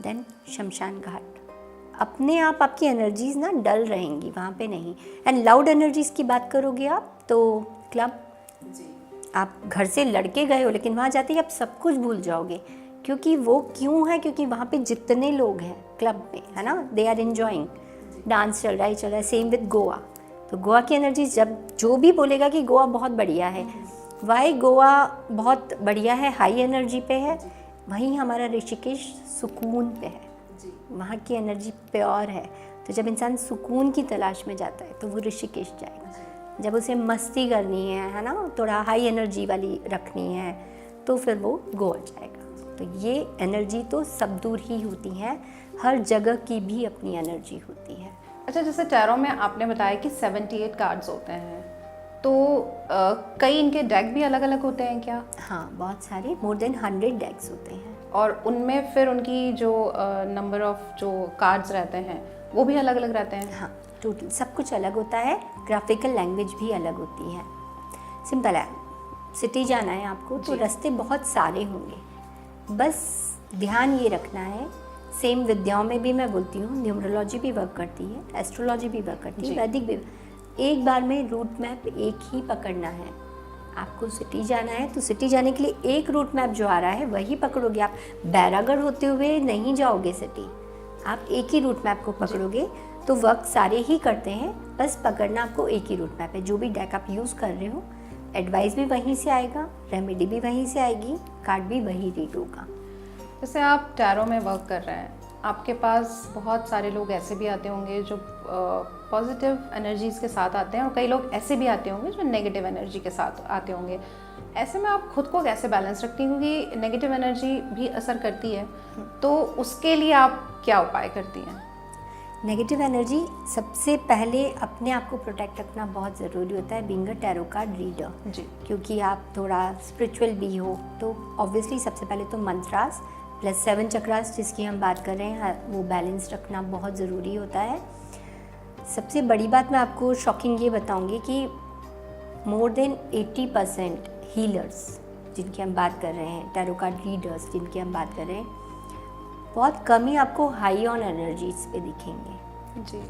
देन शमशान घाट, अपने आप आपकी एनर्जीज़ ना डल रहेंगी, वहाँ पे नहीं। एंड लाउड एनर्जीज़ की बात करोगे आप तो क्लब, आप घर से लड़के गए हो लेकिन वहाँ जाते ही आप सब कुछ भूल जाओगे। क्योंकि वो क्यों है, क्योंकि वहाँ पे जितने लोग हैं क्लब में, है ना, दे आर एन्जॉइंग, डांस चल रहा है। Same with Goa. तो गोवा की एनर्जी, जब जो भी बोलेगा कि गोवा बहुत बढ़िया है, वाई गोवा बहुत बढ़िया है, हाई एनर्जी पे है, वहीं हमारा ऋषिकेश सुकून पे है, वहाँ की एनर्जी प्योर है। तो तो जब इंसान सुकून की तलाश में जाता है तो वो ऋषिकेश जाएगा। जब उसे मस्ती करनी है ना, थोड़ा हाई एनर्जी वाली रखनी है, तो फिर वो गोवा जाएगा। तो ये एनर्जी तो सब दूर ही होती है, हर जगह की भी अपनी एनर्जी होती है। अच्छा, जैसे टैरो में आपने बताया कि 78 कार्ड्स होते हैं, तो कई इनके डेक भी अलग अलग होते हैं क्या? हाँ, बहुत सारे, मोर देन 100 डेक्स होते हैं। और उनमें फिर उनकी जो नंबर ऑफ जो कार्ड्स रहते हैं वो भी अलग अलग रहते हैं? हाँ, टोटल सब कुछ अलग होता है, ग्राफिकल लैंग्वेज भी अलग होती है। सिंपल है, सिटी जाना है आपको तो रास्ते बहुत सारे होंगे, बस ध्यान ये रखना है। सेम विद्याओं में भी मैं बोलती हूँ, न्यूमरोलॉजी भी वर्क करती है, एस्ट्रोलॉजी भी वर्क करती है, वैदिक भी। एक बार में रूट मैप एक ही पकड़ना है। आपको सिटी जाना है तो सिटी जाने के लिए एक रूट मैप जो आ रहा है वही पकड़ोगे। आप बैरागढ़ होते हुए नहीं जाओगे सिटी, आप एक ही रूट मैप को पकड़ोगे तो वर्क सारे ही करते हैं, बस पकड़ना आपको एक ही रूट मैप है। जो भी डेक आप यूज़ कर रहे हो, एडवाइस भी वहीं से आएगा, रेमेडी भी वहीं से आएगी, कार्ड भी वही रीड होगा। जैसे आप टैरो में वर्क कर रहे हैं, आपके पास बहुत सारे लोग ऐसे भी आते होंगे जो पॉजिटिव एनर्जीज़ के साथ आते हैं, और कई लोग ऐसे भी आते होंगे जो नेगेटिव एनर्जी के साथ आते होंगे। ऐसे में आप खुद को कैसे बैलेंस रखती हैं, क्योंकि नेगेटिव एनर्जी भी असर करती है, तो उसके लिए आप क्या उपाय करती हैं? नेगेटिव एनर्जी, सबसे पहले अपने आप को प्रोटेक्ट रखना बहुत ज़रूरी होता है, being a tarot card reader जी। क्योंकि आप थोड़ा स्पिरिचुअल भी हो, तो ऑब्वियसली सबसे पहले तो मंत्रास प्लस 7 चक्रास जिसकी हम बात कर रहे हैं, वो बैलेंस रखना बहुत ज़रूरी होता है। सबसे बड़ी बात मैं आपको शॉकिंग ये बताऊंगी कि मोर देन 80% हीलर्स जिनकी हम बात कर रहे हैं, टैरो कार्ड रीडर्स जिनकी हम बात कर रहे हैं, बहुत कम ही आपको हाई ऑन एनर्जीज पे दिखेंगे। जी।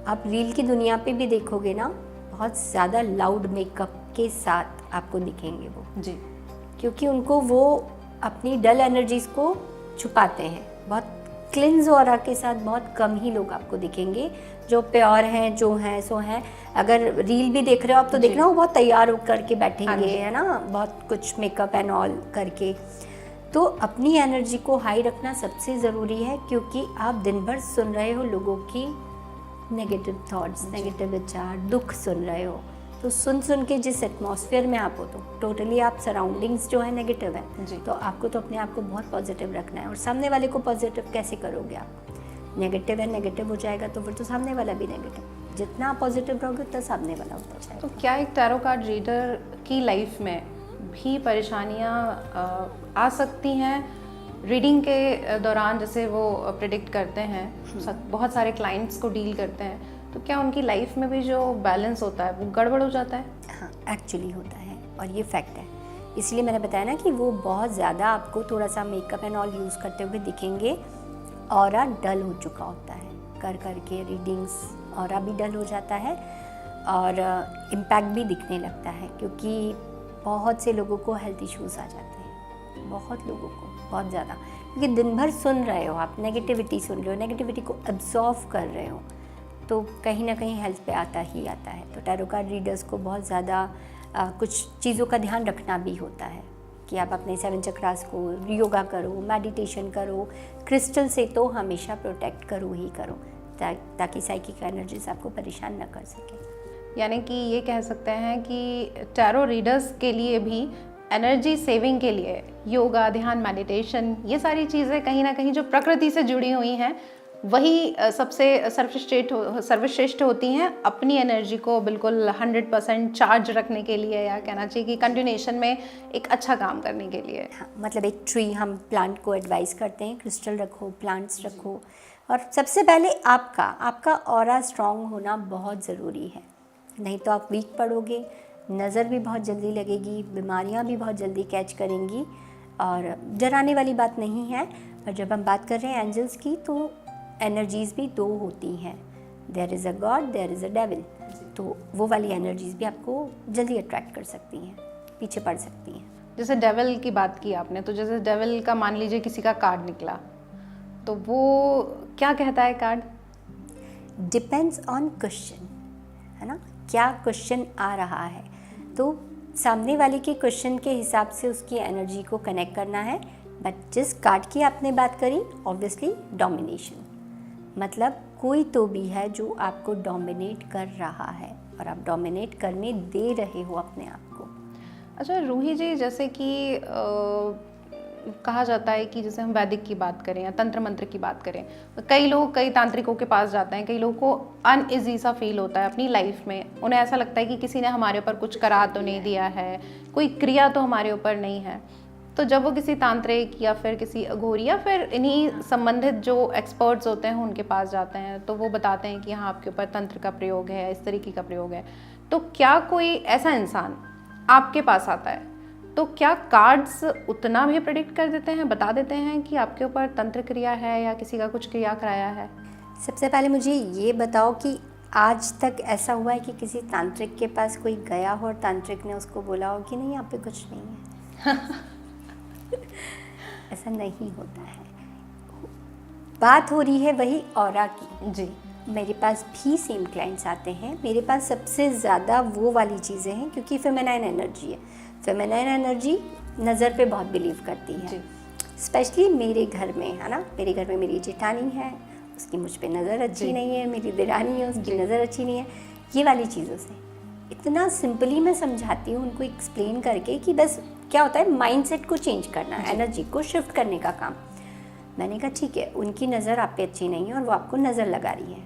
आप रील की दुनिया पे भी देखोगे ना, बहुत ज़्यादा लाउड मेकअप के साथ आपको दिखेंगे वो, जी। क्योंकि उनको वो अपनी डल एनर्जीज़ को छुपाते हैं। बहुत क्लिन्स ऑरा के साथ बहुत कम ही लोग आपको दिखेंगे जो प्योर हैं, जो हैं सो हैं। अगर रील भी देख रहे हो आप तो देखना वो बहुत तैयार होकर के बैठेंगे, है ना, बहुत कुछ मेकअप एंड ऑल करके। तो अपनी एनर्जी को हाई रखना सबसे ज़रूरी है, क्योंकि आप दिन भर सुन रहे हो लोगों की नेगेटिव थॉट्स, नेगेटिव विचार, दुख सुन रहे हो। तो सुन सुन के जिस एटमॉस्फेयर में आप हो, तो टोटली आप सराउंडिंग्स जो है नेगेटिव है, तो आपको तो अपने आप को बहुत पॉजिटिव रखना है। और सामने वाले को पॉजिटिव कैसे करोगे आप? नेगेटिव है, नेगेटिव हो जाएगा तो फिर तो सामने वाला भी नेगेटिव। जितना आप पॉजिटिव रहोगे उतना सामने वाला होता जाएगा। तो क्या एक टैरो कार्ड रीडर की लाइफ में भी परेशानियाँ आ सकती हैं रीडिंग के दौरान? जैसे वो प्रेडिक्ट करते हैं, बहुत सारे क्लाइंट्स को डील करते हैं, तो क्या उनकी लाइफ में भी जो बैलेंस होता है वो गड़बड़ हो जाता है? हाँ, एक्चुअली होता है, और ये फैक्ट है। इसलिए मैंने बताया ना कि वो बहुत ज़्यादा आपको थोड़ा सा मेकअप एंड ऑल यूज़ करते हुए दिखेंगे। ऑरा डल हो चुका होता है कर कर के रीडिंग्स, ऑरा भी डल हो जाता है और इम्पैक्ट भी दिखने लगता है, क्योंकि बहुत से लोगों को हेल्थ इश्यूज़ आ जाते हैं, बहुत लोगों को, बहुत ज़्यादा। क्योंकि दिन भर सुन रहे हो आप, नेगेटिविटी सुन रहे हो, नेगेटिविटी को एब्जॉर्व कर रहे हो, तो कहीं ना कहीं हेल्थ पे आता ही आता है। तो टैरो कार्ड रीडर्स को बहुत ज़्यादा कुछ चीज़ों का ध्यान रखना भी होता है कि आप अपने 7 चक्रास को योगा करो, मेडिटेशन करो, क्रिस्टल से तो हमेशा प्रोटेक्ट करो ही करो, ताकि साइकिक एनर्जीज आपको परेशान न कर सके। यानी कि ये कह सकते हैं कि टैरो रीडर्स के लिए भी एनर्जी सेविंग के लिए योगा, ध्यान, मेडिटेशन, ये सारी चीज़ें कहीं ना कहीं जो प्रकृति से जुड़ी हुई हैं वही सबसे सर्वश्रेष्ठ होती हैं अपनी एनर्जी को बिल्कुल 100% चार्ज रखने के लिए, या कहना चाहिए कि कंटिन्यूएशन में एक अच्छा काम करने के लिए। हाँ, मतलब एक ट्री, हम प्लांट को एडवाइस करते हैं क्रिस्टल रखो, प्लांट्स रखो, और सबसे पहले आपका ऑरा स्ट्रॉन्ग होना बहुत ज़रूरी है। नहीं तो आप वीक पड़ोगे, नज़र भी बहुत जल्दी लगेगी, बीमारियां भी बहुत जल्दी कैच करेंगी। और डराने वाली बात नहीं है, पर जब हम बात कर रहे हैं एंजल्स की, तो एनर्जीज़ भी 2 होती हैं, there is a god, there is a devil. तो वो वाली एनर्जीज़ भी आपको जल्दी अट्रैक्ट कर सकती हैं, पीछे पड़ सकती हैं। जैसे डेविल की बात की आपने, तो जैसे डेविल का मान लीजिए किसी का कार्ड निकला, तो वो क्या कहता है कार्ड? डिपेंड्स ऑन क्वेश्चन, है ना, क्या क्वेश्चन आ रहा है। तो सामने वाले के क्वेश्चन के हिसाब से उसकी एनर्जी को कनेक्ट करना है। बट जिस कार्ड की आपने बात करी, ऑब्वियसली डोमिनेशन, मतलब कोई तो भी है जो आपको डोमिनेट कर रहा है और आप डोमिनेट करने दे रहे हो अपने आप को। अच्छा रूही जी, जैसे कि कहा जाता है कि जैसे हम वैदिक की बात करें या तंत्र मंत्र की बात करें, कई लोग कई तांत्रिकों के पास जाते हैं, कई लोगों को अनइजी सा फील होता है अपनी लाइफ में। उन्हें ऐसा लगता है कि किसी ने हमारे ऊपर कुछ करा तो नहीं दिया है, कोई क्रिया तो हमारे ऊपर नहीं है। तो जब वो किसी तांत्रिक या फिर किसी अघोरी या फिर इन्हीं संबंधित जो एक्सपर्ट्स होते हैं उनके पास जाते हैं, तो वो बताते हैं कि हाँ आपके ऊपर तंत्र का प्रयोग है, इस तरीके का प्रयोग है। तो क्या कोई ऐसा इंसान आपके पास आता है तो क्या कार्ड्स उतना भी प्रेडिक्ट कर देते हैं, बता देते हैं कि आपके ऊपर तंत्र क्रिया है या किसी का कुछ क्रिया कराया है? सबसे पहले मुझे ये बताओ कि आज तक ऐसा हुआ है कि किसी तांत्रिक के पास कोई गया हो और तांत्रिक ने उसको बोला हो कि नहीं यहाँ पे कुछ नहीं है? ऐसा नहीं होता है। बात हो रही है वही ऑरा की। जी। मेरे पास भी सेम क्लाइंट्स आते हैं। मेरे पास सबसे ज़्यादा वो वाली चीज़ें हैं क्योंकि फेमिनाइन एनर्जी है। फेमिनाइन एनर्जी नज़र पे बहुत बिलीव करती है, स्पेशली मेरे घर में, है ना। मेरे घर में मेरी जेठानी है, उसकी मुझ पे नज़र अच्छी नहीं है, मेरी दिरानी है, उसकी नज़र अच्छी नहीं है। ये वाली चीज़ों से इतना सिंपली मैं समझाती हूँ उनको एक्सप्लेन करके कि बस क्या होता है, माइंडसेट को चेंज करना, एनर्जी को शिफ्ट करने का काम। मैंने कहा ठीक है, उनकी नज़र आप पे अच्छी नहीं है और वो आपको नज़र लगा रही है।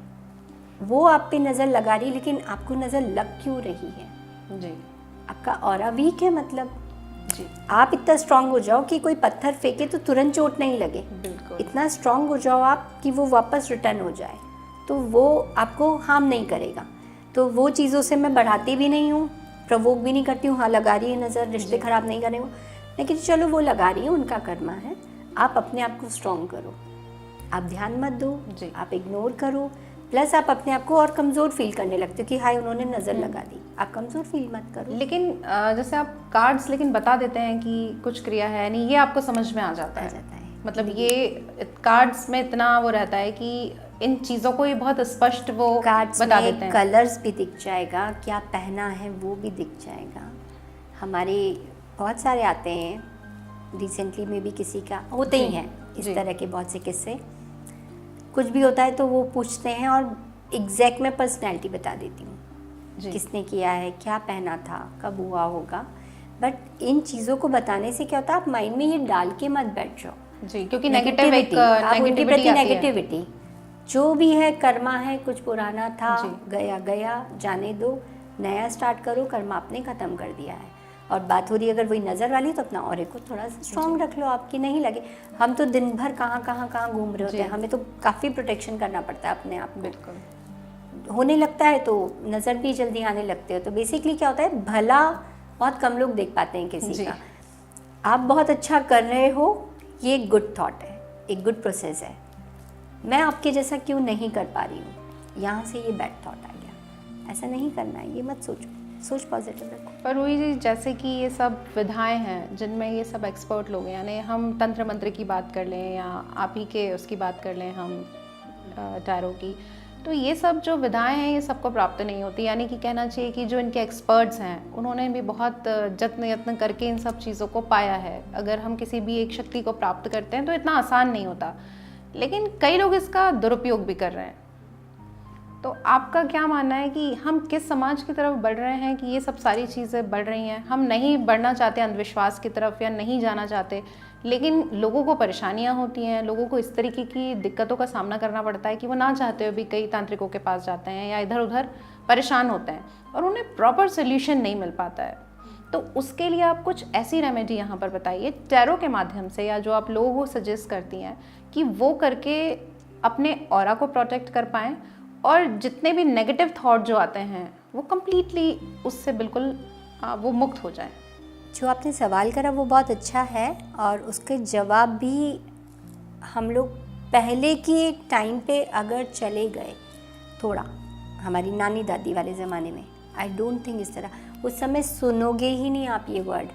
वो आप पे नज़र लगा रही, लेकिन आपको नज़र लग क्यों रही है? जी। आपका ऑरा वीक है, मतलब जी। आप इतना स्ट्रांग हो जाओ कि कोई पत्थर फेंके तो तुरंत चोट नहीं लगे। बिल्कुल। इतना स्ट्रांग हो जाओ आप कि वो वापस रिटर्न हो जाए, तो वो आपको हार्म नहीं करेगा। तो वो चीज़ों से मैं बढ़ाती भी नहीं हूँ, प्रवोक भी नहीं करती हूँ। हाँ, लगा रही है नज़र, रिश्ते ख़राब नहीं करने को, लेकिन चलो वो लगा रही है, उनका कर्मा है। आप अपने आप को स्ट्रांग करो, आप ध्यान मत दो, आप इग्नोर करो। प्लस आप अपने आप को और कमज़ोर फील करने लगते हो कि हाय उन्होंने नज़र लगा दी। आप कमज़ोर फील मत करो। लेकिन जैसे आप कार्ड्स लेकिन बता देते हैं कि कुछ क्रिया है नहीं, ये आपको समझ में आ जाता है। मतलब ये कार्ड्स में इतना वो रहता है कि इन चीज़ों को ये बहुत स्पष्ट वो कार्ड्स बता में देते हैं। कलर्स भी दिख जाएगा, क्या पहना है वो भी दिख जाएगा। हमारे बहुत सारे आते हैं, रिसेंटली में भी किसी का होते ही हैं इस तरह के बहुत से किस्से। कुछ भी होता है तो वो पूछते हैं और एग्जैक्ट मैं पर्सनैलिटी बता देती हूँ, किसने किया है, क्या पहना था, कब हुआ होगा। बट इन चीज़ों को बताने से क्या होता है, आप माइंड में ये डाल के मत बैठ जाओ जी, क्योंकि नेगेटिविटी जो भी है कर्मा है, कुछ पुराना था, गया गया, जाने दो, नया स्टार्ट करो। कर्मा आपने ख़त्म कर दिया है। और बात हो रही है अगर वही नज़र वाली, तो अपना ऑरे को थोड़ा सा स्ट्रॉन्ग रख लो, आपकी नहीं लगे। हम तो दिन भर कहाँ घूम रहे होते हैं, हमें तो काफ़ी प्रोटेक्शन करना पड़ता है अपने आप को। बिल्कुल। होने लगता है तो नज़र भी जल्दी आने लगते हो। तो बेसिकली क्या होता है, भला बहुत कम लोग देख पाते हैं किसी का। आप बहुत अच्छा कर रहे हो, ये एक गुड थॉट है, एक गुड प्रोसेस है। मैं आपके जैसा क्यों नहीं कर पा रही हूँ, यहाँ से ये बैड थॉट आ गया। ऐसा नहीं करना है, ये मत सोचो, सोच पॉजिटिव रखो। पर रूही जी, जैसे कि ये सब विधाएं हैं जिनमें ये सब एक्सपर्ट लोग हैं, यानी हम तंत्र मंत्र की बात कर लें या आप ही के उसकी बात कर लें, हम टैरो की, तो ये सब जो विधाएं हैं ये सबको प्राप्त नहीं होती। यानी कि कहना चाहिए कि जो इनके एक्सपर्ट्स हैं उन्होंने भी बहुत जत्न यत्न करके इन सब चीज़ों को पाया है। अगर हम किसी भी एक शक्ति को प्राप्त करते हैं तो इतना आसान नहीं होता, लेकिन कई लोग इसका दुरुपयोग भी कर रहे हैं। तो आपका क्या मानना है कि हम किस समाज की तरफ बढ़ रहे हैं कि ये सब सारी चीज़ें बढ़ रही हैं? हम नहीं बढ़ना चाहते अंधविश्वास की तरफ या नहीं जाना चाहते, लेकिन लोगों को परेशानियां होती हैं, लोगों को इस तरीके की दिक्कतों का सामना करना पड़ता है कि वो ना चाहते हुए भी कई तांत्रिकों के पास जाते हैं या इधर उधर परेशान होते हैं और उन्हें प्रॉपर सोल्यूशन नहीं मिल पाता है। तो उसके लिए आप कुछ ऐसी रेमेडी यहाँ पर बताइए टैरो के माध्यम से, या जो आप लोगों को सजेस्ट करती हैं कि वो करके अपने ऑरा को प्रोटेक्ट कर पाएँ और जितने भी नेगेटिव थॉट जो आते हैं वो कम्प्लीटली उससे बिल्कुल वो मुक्त हो जाए। जो आपने सवाल करा वो बहुत अच्छा है और उसके जवाब भी हम लोग पहले के टाइम पे अगर चले गए थोड़ा, हमारी नानी दादी वाले ज़माने में, आई डोंट थिंक इस तरह उस समय सुनोगे ही नहीं आप ये वर्ड।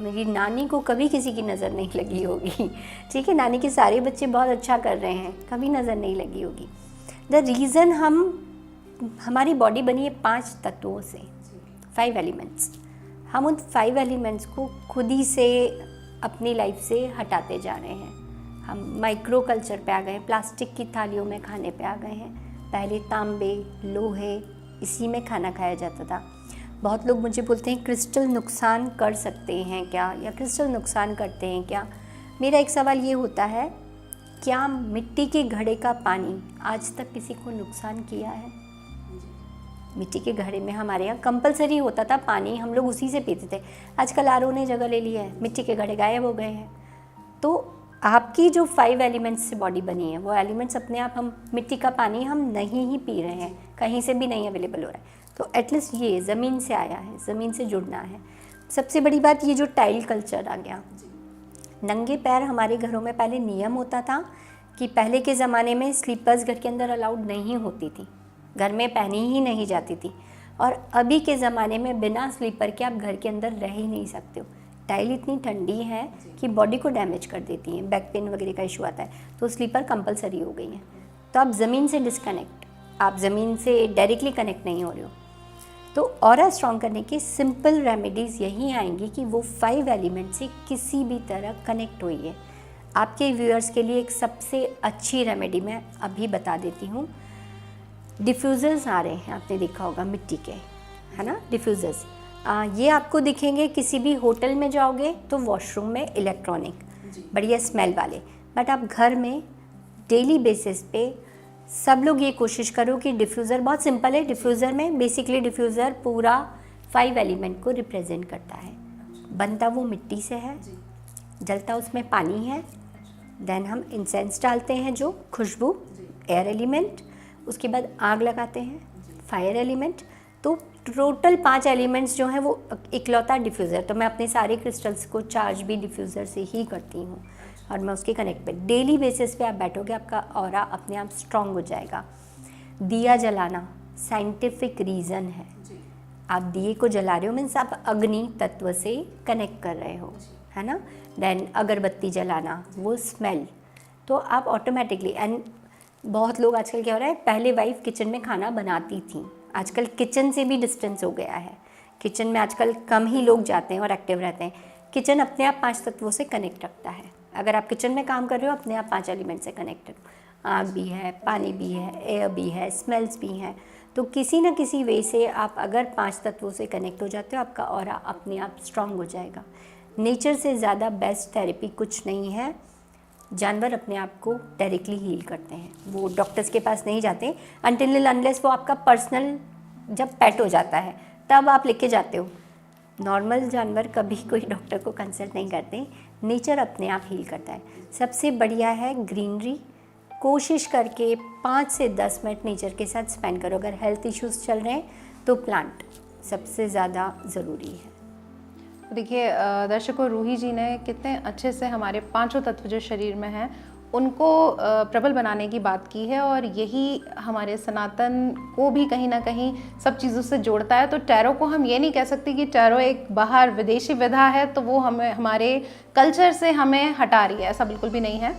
मेरी नानी को कभी किसी की नज़र नहीं लगी होगी, ठीक है, नानी के सारे बच्चे बहुत अच्छा कर रहे हैं, कभी नज़र नहीं लगी होगी। द रीज़न हमारी बॉडी बनी है 5 तत्वों से, 5 एलिमेंट्स। हम उन 5 एलिमेंट्स को खुद ही से अपनी लाइफ से हटाते जा रहे हैं। हम माइक्रो कल्चर पे आ गए हैं, प्लास्टिक की थालियों में खाने पे आ गए हैं। पहले तांबे, लोहे, इसी में खाना खाया जाता था। बहुत लोग मुझे बोलते हैं क्रिस्टल नुकसान कर सकते हैं क्या, या क्रिस्टल नुकसान करते हैं क्या। मेरा एक सवाल ये होता है, क्या मिट्टी के घड़े का पानी आज तक किसी को नुकसान किया है? मिट्टी के घड़े में हमारे यहाँ कंपलसरी होता था पानी, हम लोग उसी से पीते थे। आजकल आरओ ने जगह ले ली है, मिट्टी के घड़े गायब हो गए हैं। तो आपकी जो 5 एलिमेंट्स से बॉडी बनी है, वो एलिमेंट्स अपने आप, हम मिट्टी का पानी हम नहीं ही पी रहे हैं, कहीं से भी नहीं अवेलेबल हो रहा है। तो एटलीस्ट ये ज़मीन से आया है, ज़मीन से जुड़ना है। सबसे बड़ी बात ये जो टाइल कल्चर आ गया, नंगे पैर हमारे घरों में पहले नियम होता था कि पहले के ज़माने में स्लीपर्स घर के अंदर अलाउड नहीं होती थी, घर में पहनी ही नहीं जाती थी। और अभी के ज़माने में बिना स्लीपर के आप घर के अंदर रह ही नहीं सकते हो। टाइल इतनी ठंडी है कि बॉडी को डैमेज कर देती है, बैक पेन वगैरह का इशू आता है, तो स्लीपर कंपलसरी हो गई है। तो आप ज़मीन से डिस्कनेक्ट, आप ज़मीन से डायरेक्टली कनेक्ट नहीं हो रहे हो। तो ऑरा स्ट्रॉन्ग करने की सिंपल रेमेडीज़ यही आएंगी कि वो 5 एलिमेंट से किसी भी तरह कनेक्ट होइए। आपके व्यूअर्स के लिए एक सबसे अच्छी रेमेडी मैं अभी बता देती हूँ। डिफ्यूज़र्स आ रहे हैं, आपने देखा होगा मिट्टी के, है ना, डिफ्यूज़र्स। ये आपको दिखेंगे किसी भी होटल में जाओगे तो वॉशरूम में, इलेक्ट्रॉनिक, बढ़िया स्मेल वाले। बट आप घर में डेली बेसिस पे सब लोग ये कोशिश करो कि डिफ्यूज़र, बहुत सिंपल है, डिफ्यूज़र में बेसिकली डिफ्यूज़र पूरा 5 एलिमेंट को रिप्रेजेंट करता है। बनता वो मिट्टी से है, जलता उसमें पानी है, देन हम इंसेंस डालते हैं जो खुशबू, एयर एलिमेंट, उसके बाद आग लगाते हैं, फायर एलिमेंट। तो टोटल 5 एलिमेंट्स जो हैं वो इकलौता डिफ्यूज़र। तो मैं अपने सारे क्रिस्टल्स को चार्ज भी डिफ्यूज़र से ही करती हूँ और मैं उसके कनेक्ट पे डेली बेसिस पे आप बैठोगे, आपका ऑरा अपने आप स्ट्रॉन्ग हो जाएगा। दिया जलाना साइंटिफिक रीज़न है, आप दिए को जला रहे हो मीन्स आप अग्नि तत्व से कनेक्ट कर रहे हो, है ना। देन अगरबत्ती जलाना, वो स्मेल, तो आप ऑटोमेटिकली। एंड बहुत लोग आजकल क्या हो रहा है, पहले वाइफ किचन में खाना बनाती थी, आजकल किचन से भी डिस्टेंस हो गया है। किचन में आजकल कम ही लोग जाते हैं और एक्टिव रहते हैं। किचन अपने आप 5 तत्वों से कनेक्ट रखता है। अगर आप किचन में काम कर रहे हो, अपने आप 5 एलिमेंट से कनेक्टेड, आग भी है, पानी भी है, एयर भी है, स्मेल्स भी हैं। तो किसी न किसी वे से आप अगर 5 तत्वों से कनेक्ट हो जाते हो, आपका ऑरा अपने आप स्ट्रॉन्ग हो जाएगा। नेचर से ज़्यादा बेस्ट थेरेपी कुछ नहीं है। जानवर अपने आप को डायरेक्टली हील करते हैं, वो डॉक्टर्स के पास नहीं जाते अनटिल अनलेस वो आपका पर्सनल जब पेट हो जाता है तब आप लेके जाते हो। नॉर्मल जानवर कभी कोई डॉक्टर को कंसल्ट नहीं करते, नेचर अपने आप हील करता है। सबसे बढ़िया है ग्रीनरी, कोशिश करके 5 से 10 मिनट नेचर के साथ स्पेंड करो। अगर हेल्थ इश्यूज़ चल रहे हैं तो प्लांट सबसे ज़्यादा ज़रूरी है। देखिए दर्शकों, रूही जी ने कितने अच्छे से हमारे 5 तत्व जो शरीर में हैं उनको प्रबल बनाने की बात की है, और यही हमारे सनातन को भी कहीं ना कहीं सब चीज़ों से जोड़ता है। तो टैरो को हम ये नहीं कह सकते कि टैरो एक बाहर विदेशी विधा है तो वो हमें हमारे कल्चर से हमें हटा रही है, ऐसा बिल्कुल भी नहीं है।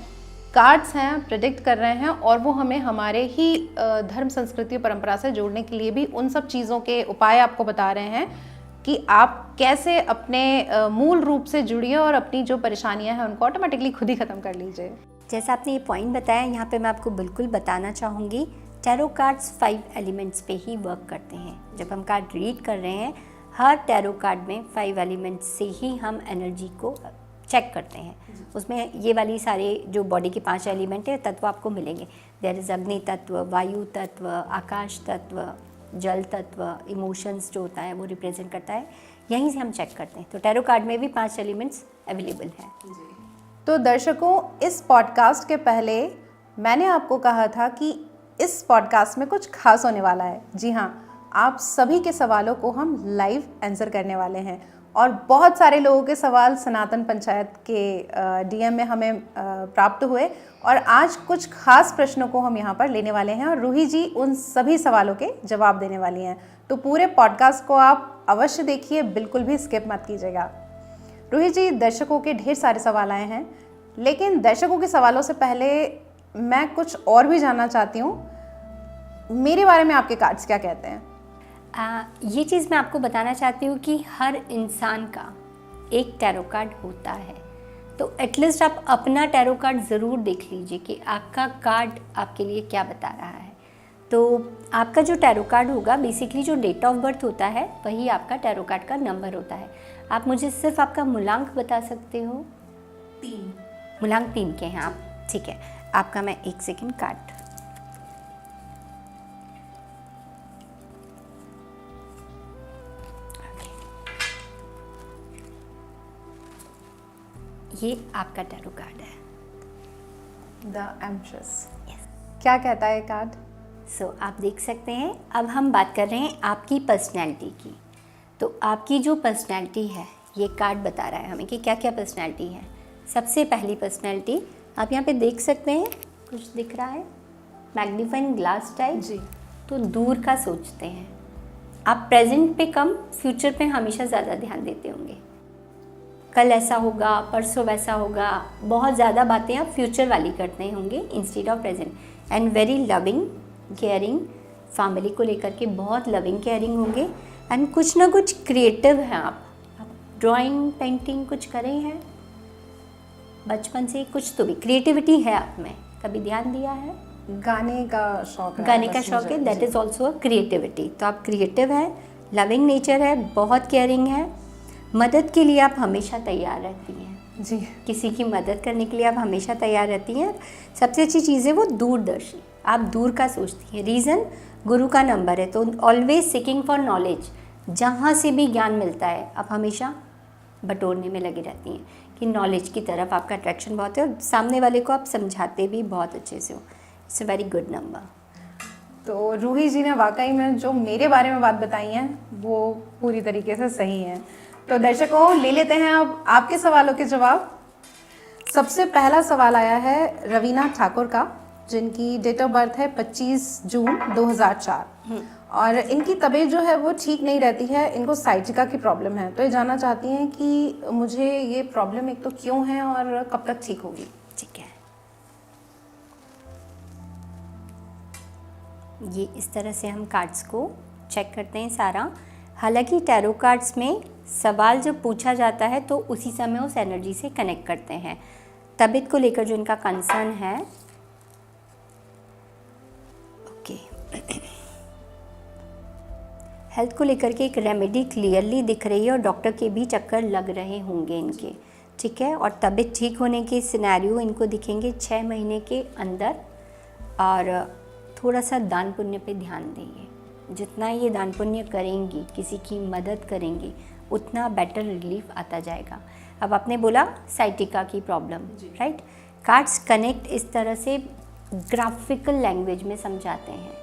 कार्ड्स हैं, प्रेडिक्ट कर रहे हैं, और वो हमें हमारे ही धर्म, संस्कृति, परंपरा से जोड़ने के लिए भी उन सब चीज़ों के उपाय आपको बता रहे हैं कि आप कैसे अपने मूल रूप से जुड़िए और अपनी जो परेशानियां हैं उनको ऑटोमेटिकली खुद ही ख़त्म कर लीजिए। जैसा आपने ये पॉइंट बताया, यहाँ पे मैं आपको बिल्कुल बताना चाहूँगी, टैरो कार्ड्स 5 एलिमेंट्स पे ही वर्क करते हैं। जब हम कार्ड रीड कर रहे हैं, हर टैरो कार्ड में 5 एलिमेंट्स से ही हम एनर्जी को चेक करते हैं। उसमें ये वाली सारे जो बॉडी के 5 एलिमेंट है तत्व आपको मिलेंगे। देयर इज़ अग्नि तत्व, वायु तत्व, आकाश तत्व, जल तत्व, इमोशंस जो होता है वो रिप्रेजेंट करता है, यहीं से हम चेक करते हैं। तो टैरो कार्ड में भी 5 एलिमेंट्स अवेलेबल हैं। तो दर्शकों, इस पॉडकास्ट के पहले मैंने आपको कहा था कि इस पॉडकास्ट में कुछ खास होने वाला है। जी हाँ, आप सभी के सवालों को हम लाइव आंसर करने वाले हैं, और बहुत सारे लोगों के सवाल सनातन पंचायत के डीएम में हमें प्राप्त हुए, और आज कुछ खास प्रश्नों को हम यहाँ पर लेने वाले हैं और रूही जी उन सभी सवालों के जवाब देने वाली हैं। तो पूरे पॉडकास्ट को आप अवश्य देखिए, बिल्कुल भी स्किप मत कीजिएगा। रूही जी, दर्शकों के ढेर सारे सवाल आए हैं, लेकिन दर्शकों के सवालों से पहले मैं कुछ और भी जानना चाहती हूँ। मेरे बारे में आपके कार्ड्स क्या कहते हैं? ये चीज़ मैं आपको बताना चाहती हूँ कि हर इंसान का एक टैरो कार्ड होता है। तो एटलीस्ट आप अपना टैरो कार्ड ज़रूर देख लीजिए कि आपका कार्ड आपके लिए क्या बता रहा है। तो आपका जो टैरो कार्ड होगा, बेसिकली जो डेट ऑफ बर्थ होता है वही आपका टैरो कार्ड का नंबर होता है। आप मुझे सिर्फ आपका मूलांक बता सकते हो? 3। मूलांक 3 के हैं आप, ठीक है। आपका मैं 1 सेकेंड कार्ड, ये आपका टैरो कार्ड है। The empress. क्या कहता है कार्ड? सो आप देख सकते हैं, अब हम बात कर रहे हैं आपकी पर्सनैलिटी की। तो आपकी जो पर्सनैलिटी है, ये कार्ड बता रहा है हमें कि क्या क्या पर्सनैलिटी है। सबसे पहली पर्सनैलिटी आप यहाँ पे देख सकते हैं, कुछ दिख रहा है मैग्नीफाइंग ग्लास टाइप। जी। तो दूर का सोचते हैं आप, प्रेजेंट पे कम, फ्यूचर पे हमेशा ज़्यादा ध्यान देते होंगे। कल ऐसा होगा, परसों वैसा होगा, बहुत ज़्यादा बातें आप फ्यूचर वाली करते होंगे instead of present. And very loving, caring, family को लेकर के बहुत लविंग केयरिंग होंगे। एंड कुछ ना कुछ क्रिएटिव हैं आप ड्राइंग, पेंटिंग कुछ करे हैं बचपन से, कुछ तो भी क्रिएटिविटी है आप में, कभी ध्यान दिया है? गाने का शौक है। गाने का बस शौक है, मुझे। दैट जी। Is also a creativity. तो आप क्रिएटिव हैं, लविंग नेचर है, बहुत केयरिंग है, मदद के लिए आप हमेशा तैयार रहती हैं। जी। किसी की मदद करने के लिए आप हमेशा तैयार रहती हैं। सबसे अच्छी चीज़ है वो दूरदर्शी, आप दूर का सोचती हैं। रीज़न गुरु का नंबर है, तो ऑलवेज सीकिंग फॉर नॉलेज, जहाँ से भी ज्ञान मिलता है आप हमेशा बटोरने में लगी रहती हैं कि नॉलेज की तरफ आपका अट्रैक्शन बहुत है, और सामने वाले को आप समझाते भी बहुत अच्छे से हो। It's a very good number. तो रूही जी ने वाकई में जो मेरे बारे में बात बताई है वो पूरी तरीके से सही है। तो दर्शकों, ले लेते हैं अब आपके सवालों के जवाब। सबसे पहला सवाल आया है रवीना ठाकुर का, जिनकी डेट ऑफ बर्थ है 25 जून 2004, और इनकी तबीयत जो है वो ठीक नहीं रहती है, इनको साइटिका की प्रॉब्लम है। तो ये जानना चाहती हैं कि मुझे ये प्रॉब्लम एक तो क्यों है और कब तक ठीक होगी। ठीक है, ये इस तरह से हम कार्ड्स को चेक करते हैं सारा। हालांकि टैरो कार्ड्स में सवाल जब पूछा जाता है तो उसी समय उस एनर्जी से कनेक्ट करते हैं। तबीयत को लेकर जो इनका कंसर्न है, ओके, हेल्थ को लेकर के एक रेमेडी क्लियरली दिख रही है, और डॉक्टर के भी चक्कर लग रहे होंगे इनके, ठीक है। और तबीयत ठीक होने के सिनेरियो इनको दिखेंगे 6 महीने के अंदर। और थोड़ा सा दान पुण्य पे ध्यान देंगे, जितना ये दान पुण्य करेंगी, किसी की मदद करेंगी, उतना बेटर रिलीफ आता जाएगा। अब आपने बोला साइटिका की प्रॉब्लम, राइट। कार्ड्स कनेक्ट इस तरह से ग्राफिकल लैंग्वेज में समझाते हैं।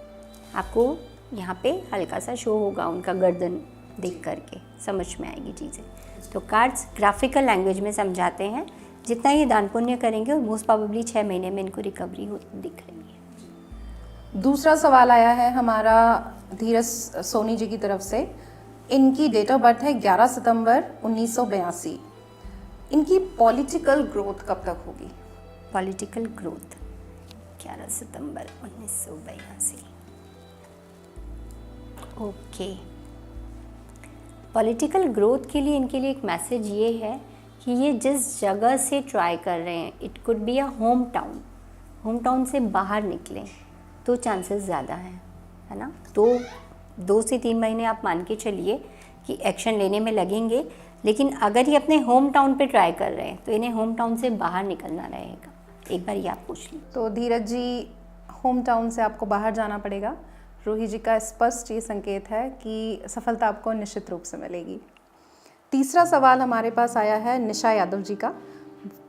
आपको यहाँ पे हल्का सा शो होगा उनका गर्दन देख करके, समझ में आएगी चीज़ें। तो कार्ड्स ग्राफिकल लैंग्वेज में समझाते हैं। जितना ये दान पुण्य करेंगे, और मोस्ट प्रोबेबली 6 महीने में इनको रिकवरी हो दिख रही है। दूसरा सवाल आया है हमारा धीरज सोनी जी की तरफ से। इनकी डेट ऑफ बर्थ है 11 सितंबर 1982। इनकी पॉलिटिकल ग्रोथ कब तक होगी? पॉलिटिकल ग्रोथ 11 सितंबर 1982। ओके, पॉलिटिकल ग्रोथ के लिए इनके लिए एक मैसेज ये है कि ये जिस जगह से ट्राई कर रहे हैं, it could be a home town से बाहर निकलें तो चांसेस ज़्यादा हैं, है ना। तो 2 से 3 महीने आप मान के चलिए कि एक्शन लेने में लगेंगे। लेकिन अगर ये अपने होम टाउन पे ट्राई कर रहे हैं तो इन्हें होम टाउन से बाहर निकलना रहेगा। एक बार ये आप पूछ लीजिए। तो धीरज जी, होम टाउन से आपको बाहर जाना पड़ेगा। रूही जी का स्पष्ट ये संकेत है कि सफलता आपको निश्चित रूप से मिलेगी। तीसरा सवाल हमारे पास आया है निशा यादव जी का।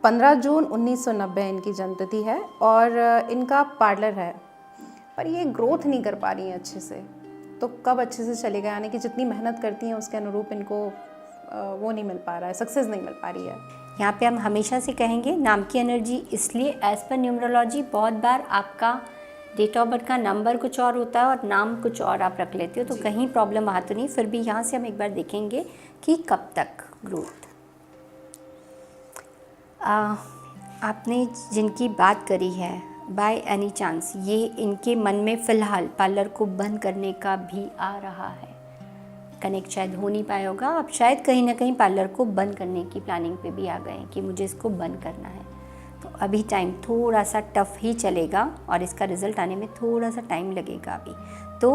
15 जून 1990 इनकी जन्मतिथि है, और इनका पार्लर है, पर ये ग्रोथ नहीं कर पा रही हैं अच्छे से। तो कब अच्छे से चलेगा? यानी कि जितनी मेहनत करती हैं उसके अनुरूप इनको वो नहीं मिल पा रहा है, सक्सेस नहीं मिल पा रही है। यहाँ पे हम हमेशा से कहेंगे नाम की एनर्जी, इसलिए एज पर न्यूमरोलॉजी बहुत बार आपका डेट ऑफ बर्थ का नंबर कुछ और होता है और नाम कुछ और आप रख लेते हो, तो कहीं प्रॉब्लम वहाँ तो नहीं। फिर भी यहाँ से हम एक बार देखेंगे कि कब तक ग्रोथ। आपने जिनकी बात करी है, बाय एनी चांस ये इनके मन में फ़िलहाल पार्लर को बंद करने का भी आ रहा है। कनेक्ट शायद हो नहीं पाया होगा। आप शायद कहीं ना कहीं पार्लर को बंद करने की प्लानिंग पे भी आ गए हैं कि मुझे इसको बंद करना है। तो अभी टाइम थोड़ा सा टफ ही चलेगा और इसका रिज़ल्ट आने में थोड़ा सा टाइम लगेगा अभी। तो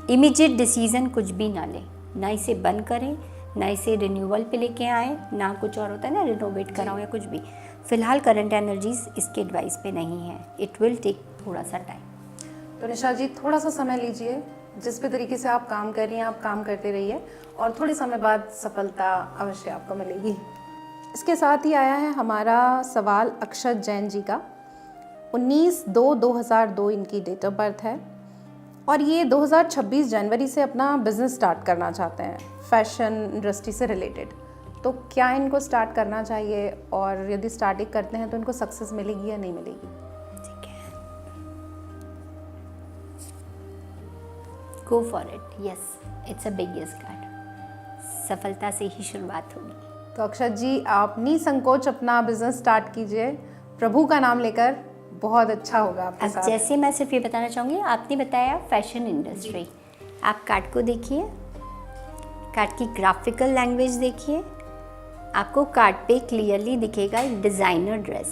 इमीडिएट डिसीज़न कुछ भी ना लें, ना इसे बंद करें, ना इसे रिन्यूअल पे लेके आएँ, ना कुछ और होता है ना रिनोवेट कराओ या कुछ भी। फ़िलहाल करंट एनर्जीज़ इसके एडवाइस पे नहीं है। इट विल टेक थोड़ा सा टाइम। तो निशा जी थोड़ा सा समय लीजिए, जिस भी तरीके से आप काम कर रही हैं आप काम करते रहिए और थोड़े समय बाद सफलता अवश्य आपको मिलेगी। इसके साथ ही आया है हमारा सवाल अक्षत जैन जी का। 19/2/2002 इनकी डेट ऑफ बर्थ है और ये 2026 जनवरी से अपना बिजनेस स्टार्ट करना चाहते हैं फैशन इंडस्ट्री से रिलेटेड। तो क्या इनको स्टार्ट करना चाहिए और यदि स्टार्टिंग करते हैं तो इनको सक्सेस मिलेगी या नहीं मिलेगी? Go for it, yes, it's a big yes card. सफलता से ही शुरुआत होगी। तो अक्षत जी आप निसंकोच अपना बिजनेस स्टार्ट कीजिए, प्रभु का नाम लेकर, बहुत अच्छा होगा आपके अब साथ। जैसे मैं सिर्फ ये बताना चाहूँगी, आपने बताया फैशन इंडस्ट्री, आप कार्ड को देखिए, कार्ड की ग्राफिकल लैंग्वेज देखिए, आपको कार्ड पे क्लियरली दिखेगा एक designer dress.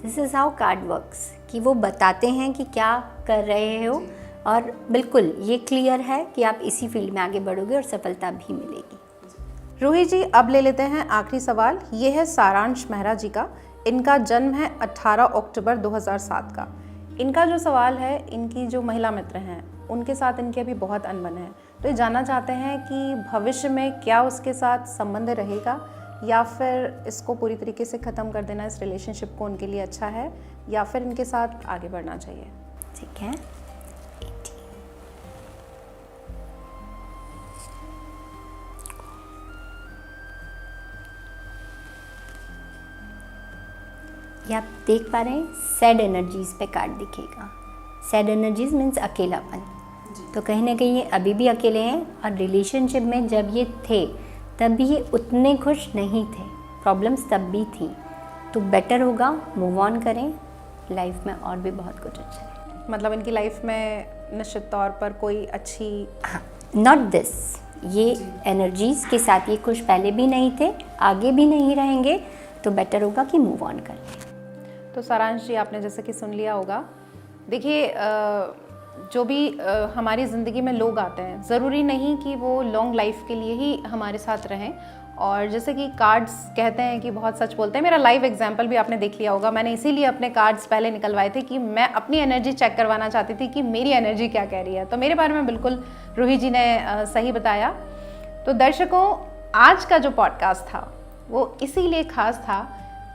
This is how card works, कि वो बताते हैं कि क्या कर रहे हो और बिल्कुल ये क्लियर है कि आप इसी फील्ड में आगे बढ़ोगे और सफलता भी मिलेगी। रूही जी अब ले लेते हैं आखिरी सवाल। ये है सारांश मेहरा जी का। इनका जन्म है 18 अक्टूबर 2007 का। इनका जो सवाल है, इनकी जो महिला मित्र हैं उनके साथ इनके अभी बहुत अनबन है। तो ये जानना चाहते हैं कि भविष्य में क्या उसके साथ संबंध रहेगा या फिर इसको पूरी तरीके से ख़त्म कर देना इस रिलेशनशिप को उनके लिए अच्छा है या फिर इनके साथ आगे बढ़ना चाहिए। ठीक है, ये आप देख पा रहे हैं, सैड एनर्जीज पे कार्ड दिखेगा। सैड एनर्जीज मीन्स अकेलापन। तो कहीं ना कहीं ये अभी भी अकेले हैं और रिलेशनशिप में जब ये थे तब भी ये उतने खुश नहीं थे, प्रॉब्लम्स तब भी थी। तो बेटर होगा मूव ऑन करें, लाइफ में और भी बहुत कुछ अच्छा है। मतलब इनकी लाइफ में निश्चित तौर पर कोई अच्छी, नॉट दिस, ये एनर्जीज के साथ ये खुश पहले भी नहीं थे, आगे भी नहीं रहेंगे। तो बेटर होगा कि मूव ऑन कर लें। तो सारांश जी आपने जैसे कि सुन लिया होगा। देखिए जो भी हमारी ज़िंदगी में लोग आते हैं ज़रूरी नहीं कि वो लॉन्ग लाइफ के लिए ही हमारे साथ रहें। और जैसे कि कार्ड्स कहते हैं कि बहुत सच बोलते हैं। मेरा लाइव एग्जाम्पल भी आपने देख लिया होगा। मैंने इसीलिए अपने कार्ड्स पहले निकलवाए थे कि मैं अपनी एनर्जी चेक करवाना चाहती थी कि मेरी एनर्जी क्या कह रही है। तो मेरे बारे में बिल्कुल रूही जी ने सही बताया। तो दर्शकों, आज का जो पॉडकास्ट था वो इसीलिए खास था।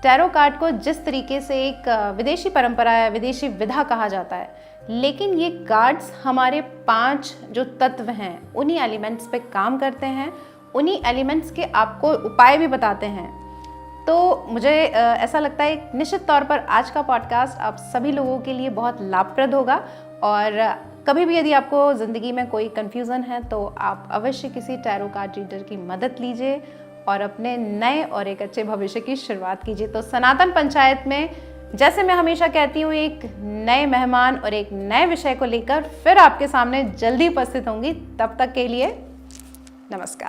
टैरो कार्ड को जिस तरीके से एक विदेशी परंपरा या विदेशी विधा कहा जाता है, लेकिन ये कार्ड्स हमारे 5 जो तत्व हैं उन्हीं एलिमेंट्स पे काम करते हैं, उन्हीं एलिमेंट्स के आपको उपाय भी बताते हैं। तो मुझे ऐसा लगता है निश्चित तौर पर आज का पॉडकास्ट आप सभी लोगों के लिए बहुत लाभप्रद होगा। और कभी भी यदि आपको ज़िंदगी में कोई कन्फ्यूज़न है तो आप अवश्य किसी टैरो कार्ड रीडर की मदद लीजिए और अपने नए और एक अच्छे भविष्य की शुरुआत कीजिए। तो सनातन पंचायत में, जैसे मैं हमेशा कहती हूँ, एक नए मेहमान और एक नए विषय को लेकर फिर आपके सामने जल्दी उपस्थित होंगी। तब तक के लिए नमस्कार।